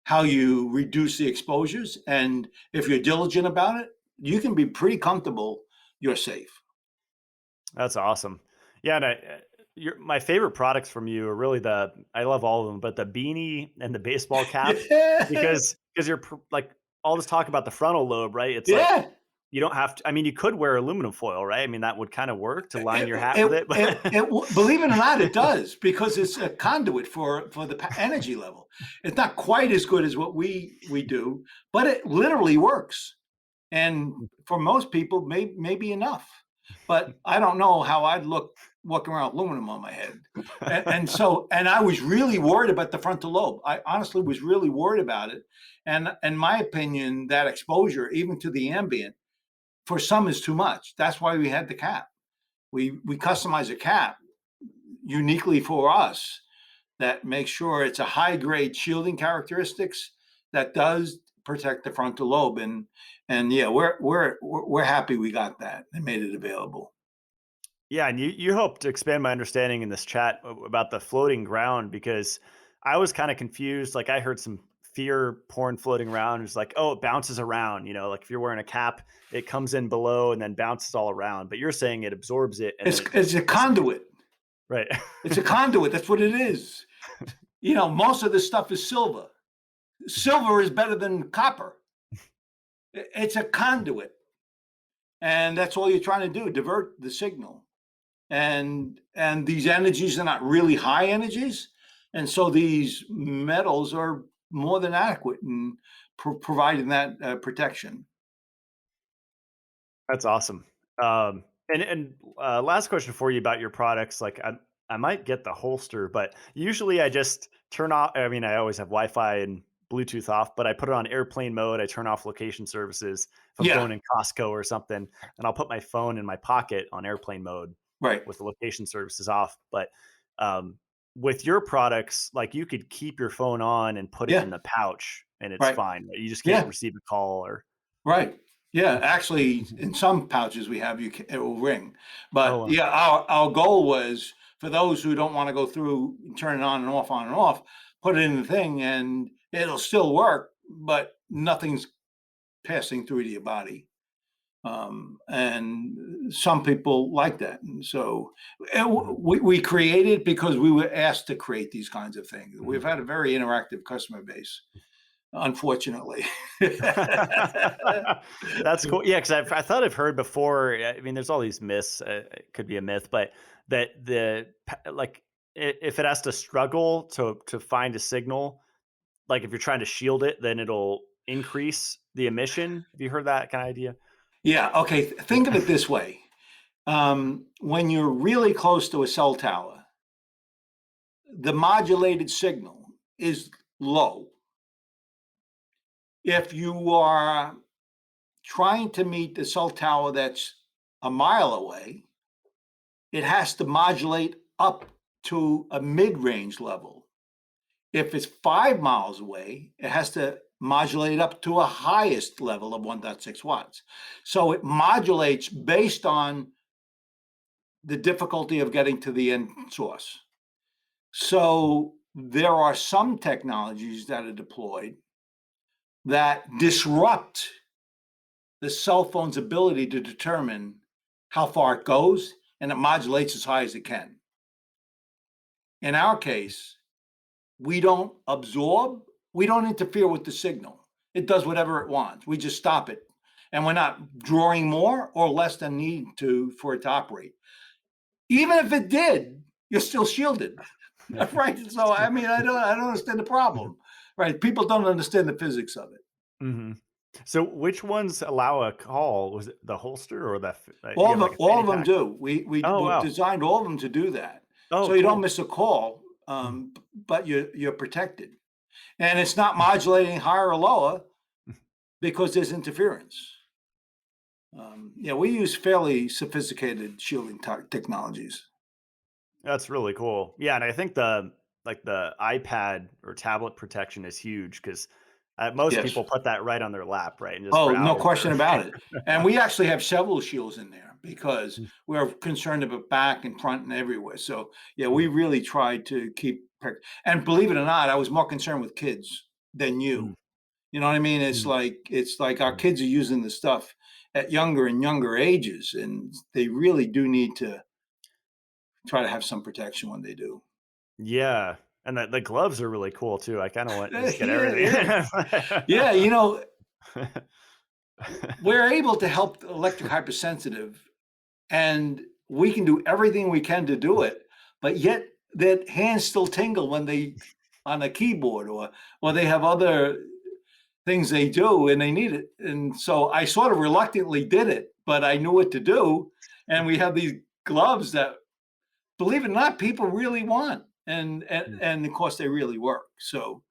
how you reduce the exposures. And if you're diligent about it, you can be pretty comfortable. You're safe. That's awesome. Yeah. And my favorite products from you are really I love all of them, but the beanie and the baseball cap, because you're like all this talk about the frontal lobe, right? It's like, you don't have to, I mean, you could wear aluminum foil, right? I mean, that would kind of work to line your hat with it. Believe it or not, it does, because it's a conduit for the energy level. It's not quite as good as what we do, but it literally works. And for most people, maybe enough. but I don't know how I'd look walking around with aluminum on my head. And I was really worried about the frontal lobe. I honestly was really worried about it. And in my opinion, that exposure, even to the ambient, for some is too much. That's why we had the cap. We customize a cap uniquely for us that makes sure it's a high grade shielding characteristics that does protect the frontal lobe. And yeah, we're happy we got that and made it available. Yeah, and you helped expand my understanding in this chat about the floating ground, because I was kind of confused. Like, I heard some fear porn floating around. It's like, oh, it bounces around. Like if you're wearing a cap, it comes in below and then bounces all around. But you're saying it absorbs it. And it's a conduit. Right. It's a conduit. That's what it is. Most of this stuff is silver. Silver is better than copper. It's a conduit. And that's all you're trying to do, divert the signal. And these energies are not really high energies. And so these metals are more than adequate in providing that protection. That's awesome. And last question for you about your products. Like, I might get the holster, but usually I just turn off. I mean, I always have Wi-Fi and Bluetooth off, but I put it on airplane mode. I turn off location services if I'm going in Costco or something, and I'll put my phone in my pocket on airplane mode, right, with the location services off. But with your products, like, you could keep your phone on and put it in the pouch, and it's fine. You just can't receive a call or right. Yeah, actually, in some pouches we have, it will ring. But our goal was for those who don't want to go through and turn it on and off, put it in the thing and it'll still work, but nothing's passing through to your body. And some people like that. And so we created because we were asked to create these kinds of things. Mm-hmm. We've had a very interactive customer base, unfortunately. That's cool. Yeah, because I thought I've heard before. I mean, there's all these myths. It could be a myth, but that if it has to struggle to find a signal, like if you're trying to shield it, then it'll increase the emission. Have you heard that kind of idea? Yeah. Okay. Think of it this way. When you're really close to a cell tower, the modulated signal is low. If you are trying to meet the cell tower that's a mile away, it has to modulate up to a mid-range level. If it's 5 miles away, it has to modulate up to a highest level of 1.6 watts. So it modulates based on the difficulty of getting to the end source. So there are some technologies that are deployed that disrupt the cell phone's ability to determine how far it goes, and it modulates as high as it can. In our case, we don't absorb, we don't interfere with the signal. It does whatever it wants. We just stop it. And we're not drawing more or less than need to for it to operate. Even if it did, you're still shielded. Right? So, I mean, I don't understand the problem. Right? People don't understand the physics of it. Mm-hmm. So which ones allow a call? Was it the holster or the? All of them do. We designed all of them to do that. So you don't miss a call, but you're protected. And it's not modulating higher or lower because there's interference. We use fairly sophisticated shielding technologies. That's really cool. Yeah, and I think the iPad or tablet protection is huge because most people put that right on their lap, right? And just no question about it. And we actually have several shields in there because we're concerned about back and front and everywhere. So we really tried to keep. And believe it or not, I was more concerned with kids than you. You know what I mean? It's like our kids are using the stuff at younger and younger ages, and they really do need to try to have some protection when they do. Yeah. And the gloves are really cool too. I kind of want to just get everything. We're able to help the electric hypersensitive, and we can do everything we can to do it, but yet their hands still tingle when they on a keyboard or they have other things they do, and they need it. And so I sort of reluctantly did it, but I knew what to do. And we have these gloves that, believe it or not, people really want. And of course, they really work. So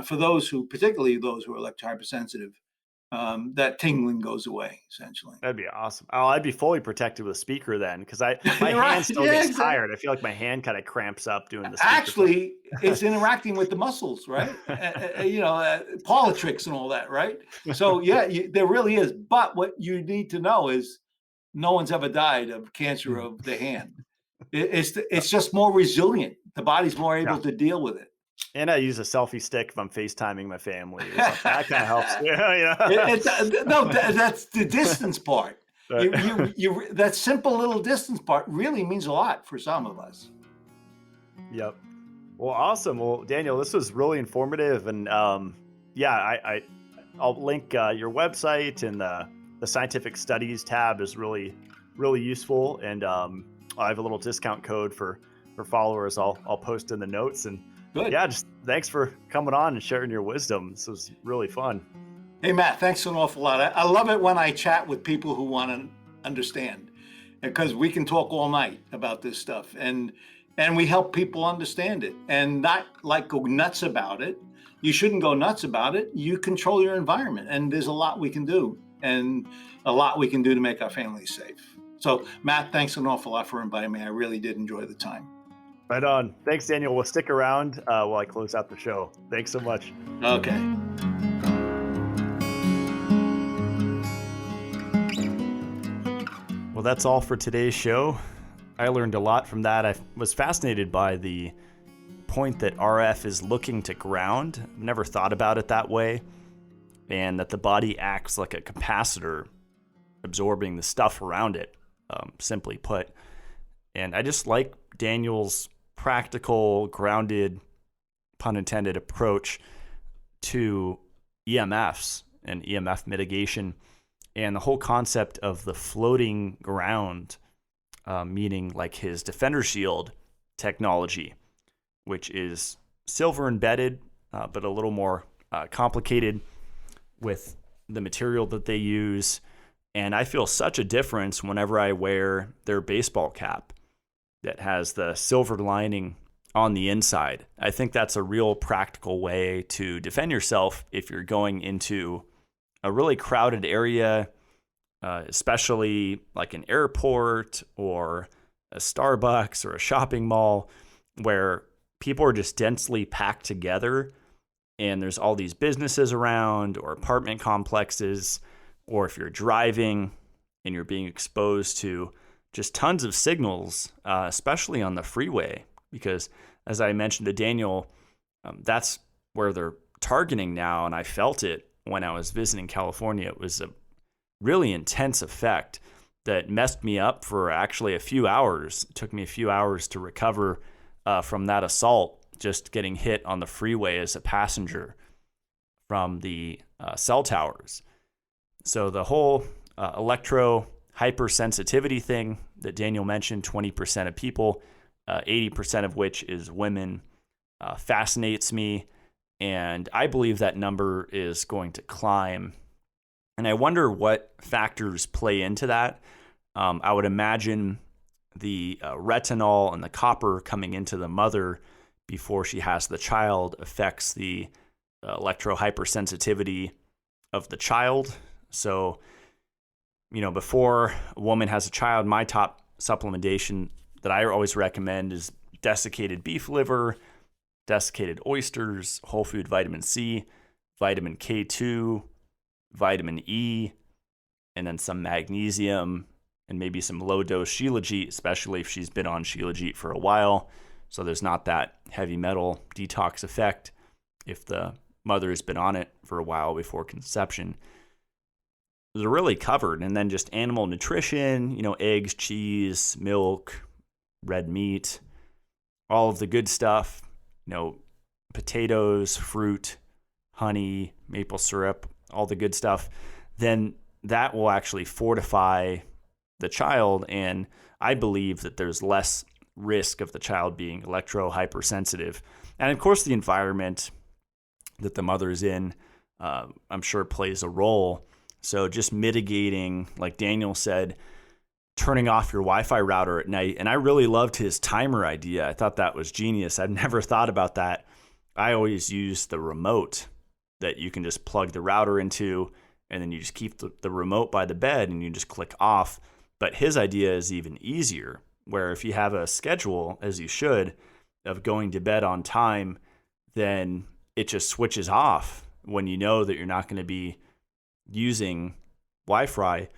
for those who, particularly those who are electro hypersensitive, that tingling goes away, essentially. That'd be awesome. Oh, I'd be fully protected with a speaker then, because my Right, hand still yeah, gets exactly. tired. I feel like my hand kind of cramps up doing the speaker. Actually, it's interacting with the muscles, right? Parlor tricks and all that, right? So yeah, there really is. But what you need to know is no one's ever died of cancer of the hand. It's just more resilient. The body's more able to deal with it. And I use a selfie stick if I'm FaceTiming my family or something. That kind of helps. Yeah. No, that's the distance part. That simple little distance part really means a lot for some of us. Yep. Well, awesome. Well, Daniel, this was really informative, and I'll link your website, and the scientific studies tab is really, really useful. And I have a little discount code for followers. I'll post in the notes. And good. Yeah, just thanks for coming on and sharing your wisdom. This was really fun. Hey, Matt, thanks an awful lot. I love it when I chat with people who want to understand, because we can talk all night about this stuff, and we help people understand it and not like go nuts about it. You shouldn't go nuts about it. You control your environment, and there's a lot we can do, and a lot we can do to make our families safe. So, Matt, thanks an awful lot for inviting me. I really did enjoy the time. Right on. Thanks, Daniel. We'll stick around while I close out the show. Thanks so much. Okay. Well, that's all for today's show. I learned a lot from that. I was fascinated by the point that RF is looking to ground. I've never thought about it that way. And that the body acts like a capacitor, absorbing the stuff around it, simply put. And I just like Daniel's practical, grounded, pun intended, approach to EMFs and EMF mitigation, and the whole concept of the floating ground, meaning like his DefenderShield technology, which is silver embedded, but a little more complicated with the material that they use. And I feel such a difference whenever I wear their baseball cap that has the silver lining on the inside. I think that's a real practical way to defend yourself if you're going into a really crowded area, especially like an airport or a Starbucks or a shopping mall where people are just densely packed together and there's all these businesses around, or apartment complexes, or if you're driving and you're being exposed to just tons of signals, especially on the freeway, because as I mentioned to Daniel, that's where they're targeting now. And I felt it when I was visiting California. It was a really intense effect that messed me up for actually a few hours. It took me a few hours to recover from that assault, just getting hit on the freeway as a passenger from the cell towers. So the whole electro hypersensitivity thing that Daniel mentioned, 20% of people, 80% of which is women, fascinates me. And I believe that number is going to climb. And I wonder what factors play into that. I would imagine the retinol and the copper coming into the mother before she has the child affects the electro hypersensitivity of the child. So, before a woman has a child, my top supplementation that I always recommend is desiccated beef liver, desiccated oysters, whole food vitamin C, vitamin K2, vitamin E, and then some magnesium, and maybe some low-dose Shilajit, especially if she's been on Shilajit for a while, so there's not that heavy metal detox effect if the mother has been on it for a while before conception. They're really covered. And then just animal nutrition, eggs, cheese, milk, red meat, all of the good stuff, potatoes, fruit, honey, maple syrup, all the good stuff. Then that will actually fortify the child. And I believe that there's less risk of the child being electro hypersensitive. And of course, the environment that the mother is in, I'm sure plays a role. So just mitigating, like Daniel said, turning off your Wi-Fi router at night. And I really loved his timer idea. I thought that was genius. I've never thought about that. I always use the remote that you can just plug the router into, and then you just keep the remote by the bed and you just click off. But his idea is even easier, where if you have a schedule, as you should, of going to bed on time, then it just switches off when you know that you're not going to be using Wi-Fi,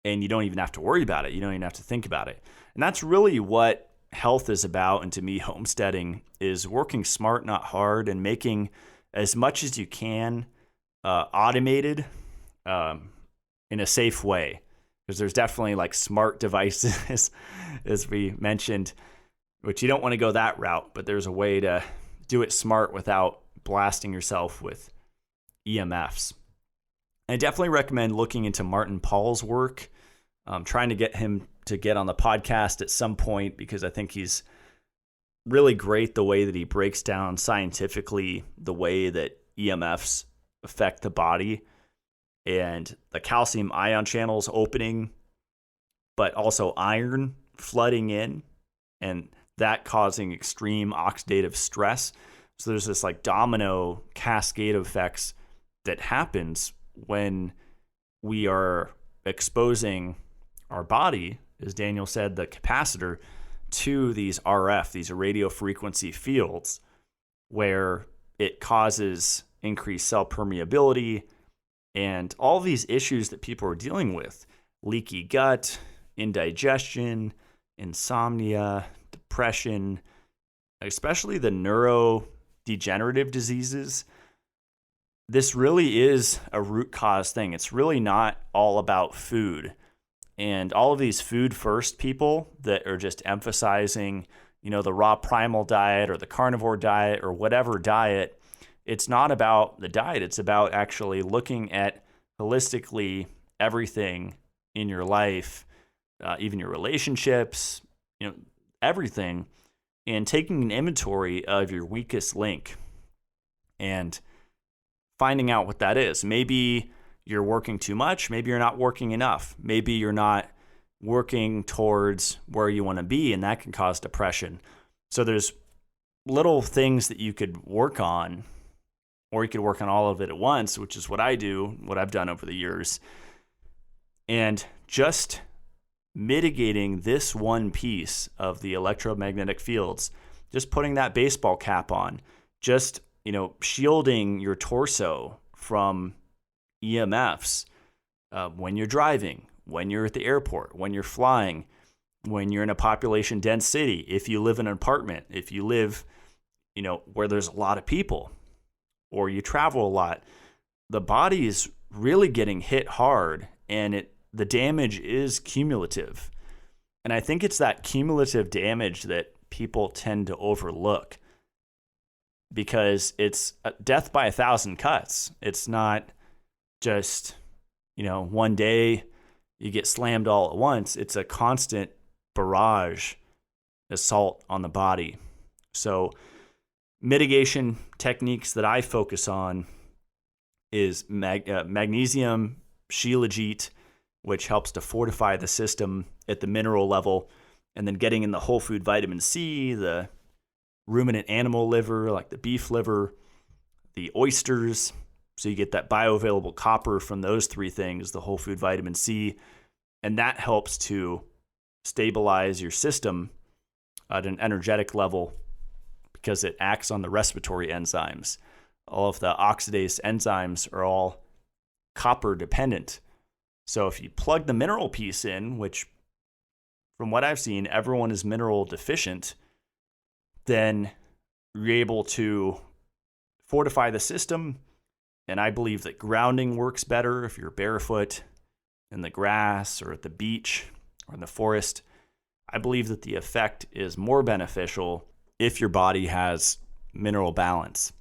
and you don't even have to worry about it. You don't even have to think about it. And that's really what health is about. And to me, homesteading is working smart, not hard, and making as much as you can automated in a safe way. Because there's definitely like smart devices, as we mentioned, which you don't want to go that route, but there's a way to do it smart without blasting yourself with EMFs. I definitely recommend looking into Martin Paul's work. I'm trying to get him to get on the podcast at some point, because I think he's really great the way that he breaks down scientifically the way that EMFs affect the body and the calcium ion channels opening, but also iron flooding in and that causing extreme oxidative stress. So there's this like domino cascade of effects that happens when we are exposing our body, as Daniel said, the capacitor, to these RF, these radio frequency fields, where it causes increased cell permeability and all these issues that people are dealing with: leaky gut, indigestion, insomnia, depression, especially the neurodegenerative diseases. This really is a root cause thing. It's really not all about food. And all of these food first people that are just emphasizing, the raw primal diet or the carnivore diet or whatever diet, it's not about the diet. It's about actually looking at holistically everything in your life, even your relationships, everything, and taking an inventory of your weakest link and finding out what that is. Maybe you're working too much. Maybe you're not working enough. Maybe you're not working towards where you want to be, and that can cause depression. So there's little things that you could work on, or you could work on all of it at once, which is what I do, what I've done over the years. And just mitigating this one piece of the electromagnetic fields, just putting that baseball cap on, just, shielding your torso from EMFs when you're driving, when you're at the airport, when you're flying, when you're in a population dense city, if you live in an apartment, if you live, where there's a lot of people, or you travel a lot, the body is really getting hit hard, and the damage is cumulative. And I think it's that cumulative damage that people tend to overlook, because it's death by 1,000 cuts. It's not just, one day you get slammed all at once. It's a constant barrage assault on the body. So mitigation techniques that I focus on is magnesium shilajit, which helps to fortify the system at the mineral level, and then getting in the whole food vitamin C, the ruminant animal liver, like the beef liver, the oysters. So you get that bioavailable copper from those three things, the whole food vitamin C, and that helps to stabilize your system at an energetic level because it acts on the respiratory enzymes. All of the oxidase enzymes are all copper dependent. So if you plug the mineral piece in, which from what I've seen, everyone is mineral deficient, then you're able to fortify the system. And I believe that grounding works better if you're barefoot in the grass or at the beach or in the forest. I believe that the effect is more beneficial if your body has mineral balance.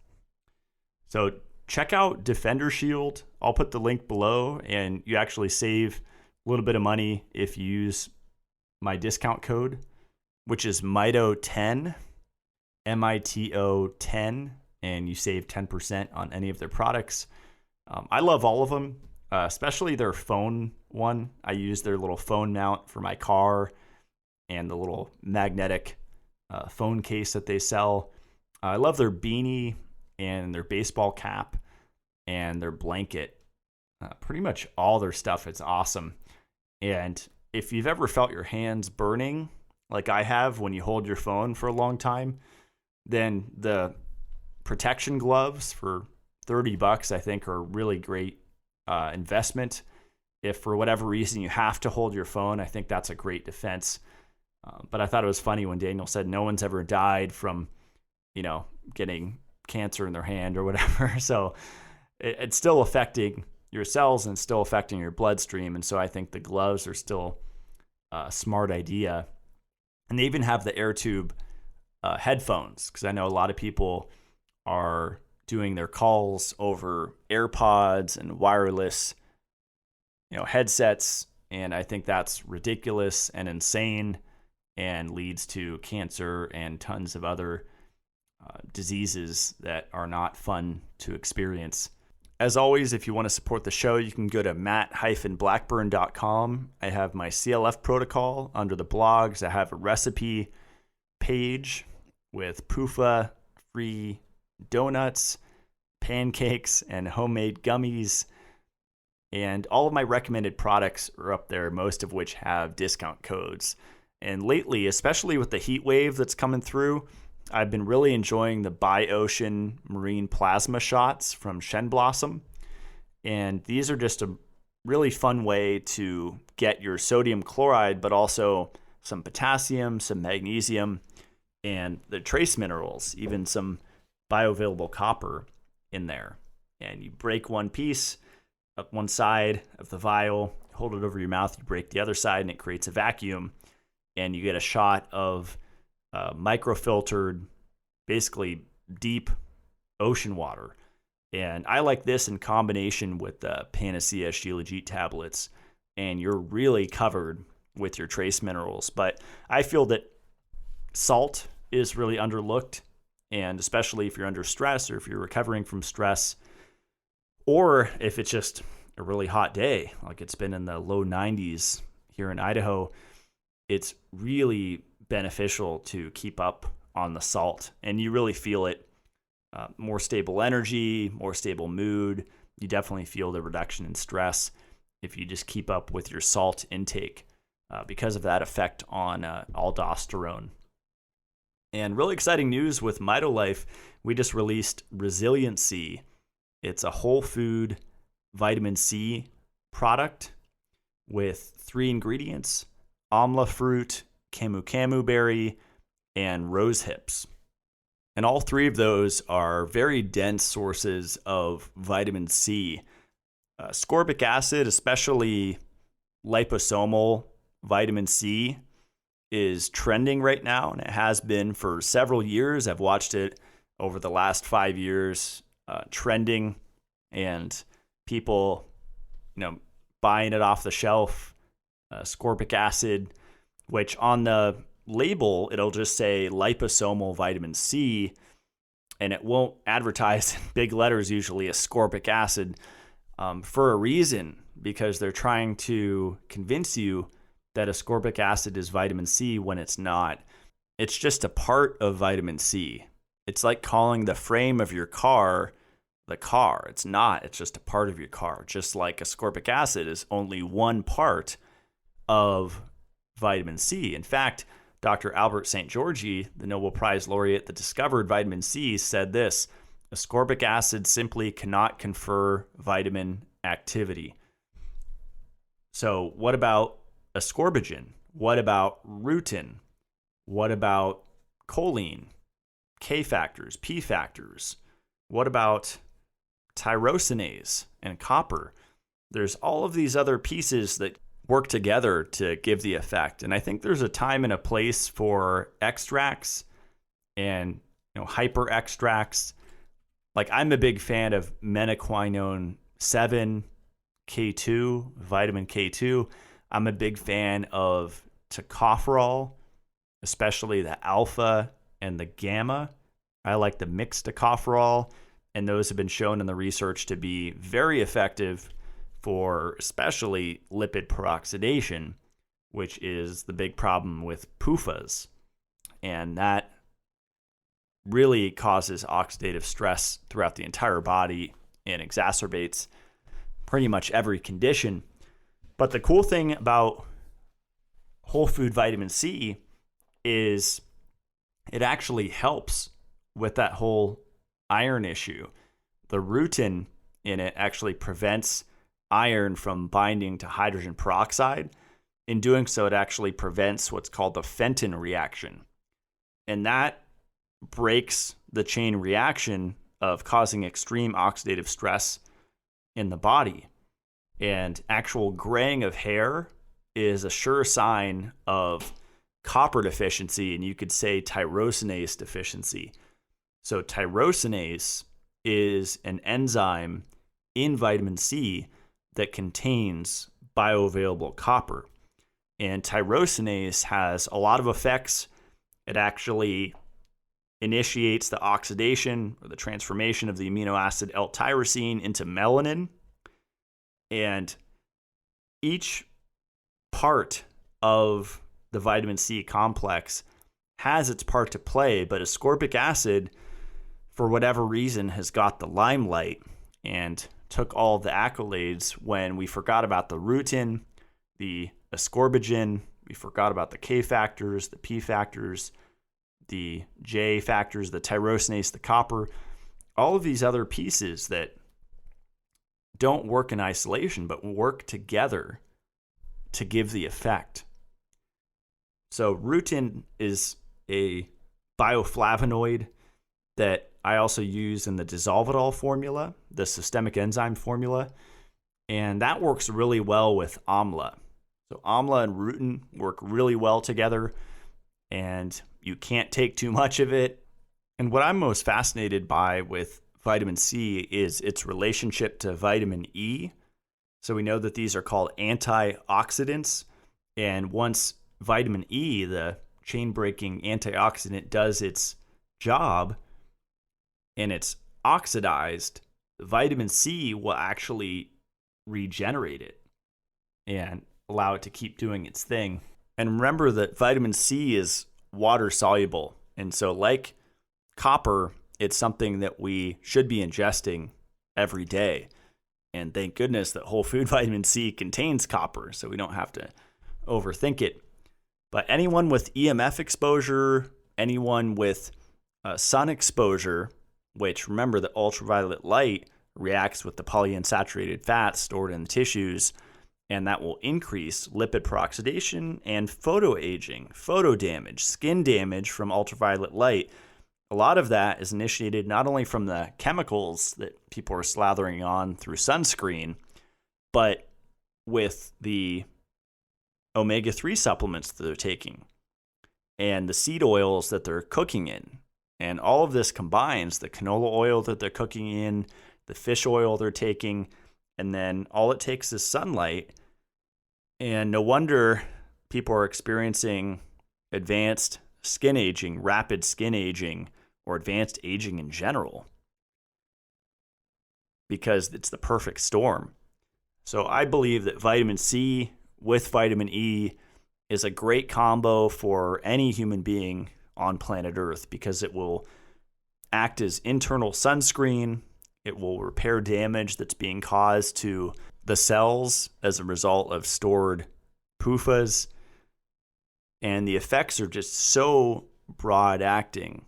So check out DefenderShield. I'll put the link below, and you actually save a little bit of money if you use my discount code, which is MITO10, MITO10, and you save 10% on any of their products. I love all of them, especially their phone one. I use their little phone mount for my car and the little magnetic phone case that they sell. I love their beanie and their baseball cap and their blanket. Pretty much all their stuff is awesome. And if you've ever felt your hands burning, like I have when you hold your phone for a long time, then the protection gloves for $30, I think, are a really great investment. If for whatever reason you have to hold your phone, I think that's a great defense. But I thought it was funny when Daniel said no one's ever died from, getting cancer in their hand or whatever. So it's still affecting your cells and still affecting your bloodstream. And so I think the gloves are still a smart idea. And they even have the air tube headphones, because I know a lot of people are doing their calls over AirPods and wireless, headsets. And I think that's ridiculous and insane and leads to cancer and tons of other diseases that are not fun to experience. As always, if you want to support the show, you can go to matt-blackburn.com. I have my CLF protocol under the blogs. I have a recipe page with PUFA-free donuts, pancakes, and homemade gummies. And all of my recommended products are up there, most of which have discount codes. And lately, especially with the heat wave that's coming through, I've been really enjoying the Bi-Ocean Marine Plasma shots from Shen Blossom. And these are just a really fun way to get your sodium chloride, but also some potassium, some magnesium, and the trace minerals, even some bioavailable copper in there. And you break one piece up one side of the vial, hold it over your mouth, you break the other side, and it creates a vacuum. And you get a shot of microfiltered, basically deep ocean water. And I like this in combination with the Panacea Shilajit tablets, and you're really covered with your trace minerals. But I feel that salt is really underlooked, and especially if you're under stress or if you're recovering from stress, or if it's just a really hot day, like it's been in the low 90s here in Idaho, it's really beneficial to keep up on the salt, and you really feel it. More stable energy, more stable mood. You definitely feel the reduction in stress if you just keep up with your salt intake because of that effect on aldosterone. And really exciting news with Mitolife, we just released Resiliency. It's a whole food vitamin C product with 3 ingredients: amla fruit, camu berry, and rose hips. And all 3 of those are very dense sources of vitamin C. Ascorbic acid, especially liposomal vitamin C, is trending right now, and it has been for several years. I've watched it over the last 5 years trending, and people, buying it off the shelf. Ascorbic acid, which on the label, it'll just say liposomal vitamin C, and it won't advertise in big letters, usually ascorbic acid, for a reason, because they're trying to convince you that ascorbic acid is vitamin C when it's not. It's just a part of vitamin C. It's like calling the frame of your car the car. It's not. It's just a part of your car. Just like ascorbic acid is only one part of vitamin C. In fact, Dr. Albert St. Georgi, the Nobel Prize laureate that discovered vitamin C, said this: ascorbic acid simply cannot confer vitamin activity. So what about ascorbigen? What about rutin? What about choline, K factors, P factors? What about tyrosinase and copper? There's all of these other pieces that work together to give the effect. And I think there's a time and a place for extracts and hyper extracts. Like, I'm a big fan of menaquinone 7, K2, vitamin K2. I'm a big fan of tocopherol, especially the alpha and the gamma. I like the mixed tocopherol. And those have been shown in the research to be very effective for especially lipid peroxidation, which is the big problem with PUFAs. And that really causes oxidative stress throughout the entire body and exacerbates pretty much every condition. But the cool thing about whole food vitamin C is it actually helps with that whole iron issue. The rutin in it actually prevents iron from binding to hydrogen peroxide. In doing so, it actually prevents what's called the Fenton reaction. And that breaks the chain reaction of causing extreme oxidative stress in the body. And actual graying of hair is a sure sign of copper deficiency, and you could say tyrosinase deficiency. So tyrosinase is an enzyme in vitamin C that contains bioavailable copper. And tyrosinase has a lot of effects. It actually initiates the oxidation or the transformation of the amino acid L-tyrosine into melanin. And each part of the vitamin C complex has its part to play, but ascorbic acid, for whatever reason, has got the limelight and took all the accolades when we forgot about the rutin, the ascorbigen, we forgot about the K factors, the P factors, the J factors, the tyrosinase, the copper, all of these other pieces that don't work in isolation, but work together to give the effect. So rutin is a bioflavonoid that I also use in the Dissolvidol formula, the systemic enzyme formula, and that works really well with amla. So amla and rutin work really well together, and you can't take too much of it. And what I'm most fascinated by with vitamin C is its relationship to vitamin E. So we know that these are called antioxidants, and once vitamin E, the chain-breaking antioxidant, does its job and it's oxidized, vitamin C will actually regenerate it and allow it to keep doing its thing. And remember that vitamin C is water soluble. And so like copper, it's something that we should be ingesting every day. And thank goodness that whole food vitamin C contains copper, so we don't have to overthink it. But anyone with EMF exposure, anyone with sun exposure, which remember that ultraviolet light reacts with the polyunsaturated fats stored in the tissues, and that will increase lipid peroxidation and photoaging, photo damage, skin damage from ultraviolet light. A lot of that is initiated not only from the chemicals that people are slathering on through sunscreen, but with the omega-3 supplements that they're taking and the seed oils that they're cooking in. And all of this combines the canola oil that they're cooking in, the fish oil they're taking, and then all it takes is sunlight. And no wonder people are experiencing advanced skin aging, rapid skin aging, or advanced aging in general, because it's the perfect storm. So I believe that vitamin C with vitamin E is a great combo for any human being on planet Earth, because it will act as internal sunscreen. It will repair damage that's being caused to the cells as a result of stored PUFAs. And the effects are just so broad acting,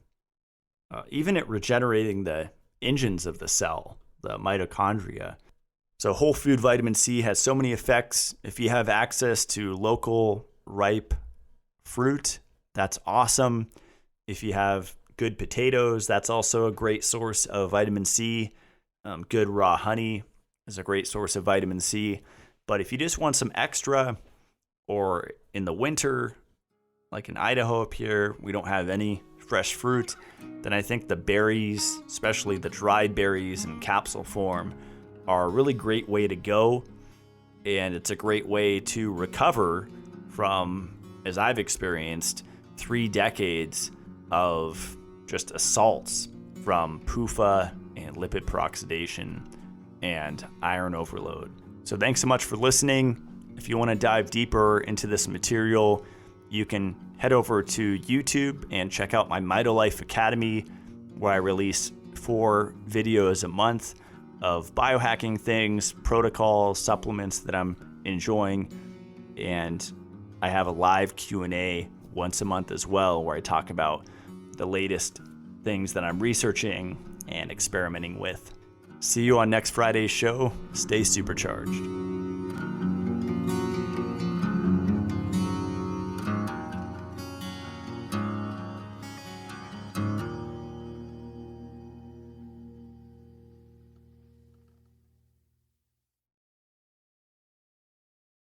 even at regenerating the engines of the cell, the mitochondria. So whole food vitamin C has so many effects. If you have access to local ripe fruit, that's awesome. If you have good potatoes, that's also a great source of vitamin C. Good raw honey is a great source of vitamin C. But if you just want some extra, or in the winter, like in Idaho up here, we don't have any fresh fruit, then I think the berries, especially the dried berries in capsule form, are a really great way to go. And it's a great way to recover from, as I've experienced, 3 decades of just assaults from PUFA and lipid peroxidation and iron overload. So thanks so much for listening. If you want to dive deeper into this material, you can head over to YouTube and check out my Mitolife Academy, where I release 4 videos a month of biohacking things, protocols, supplements that I'm enjoying. And I have a live Q&A once a month as well, where I talk about the latest things that I'm researching and experimenting with. See you on next Friday's show. Stay supercharged.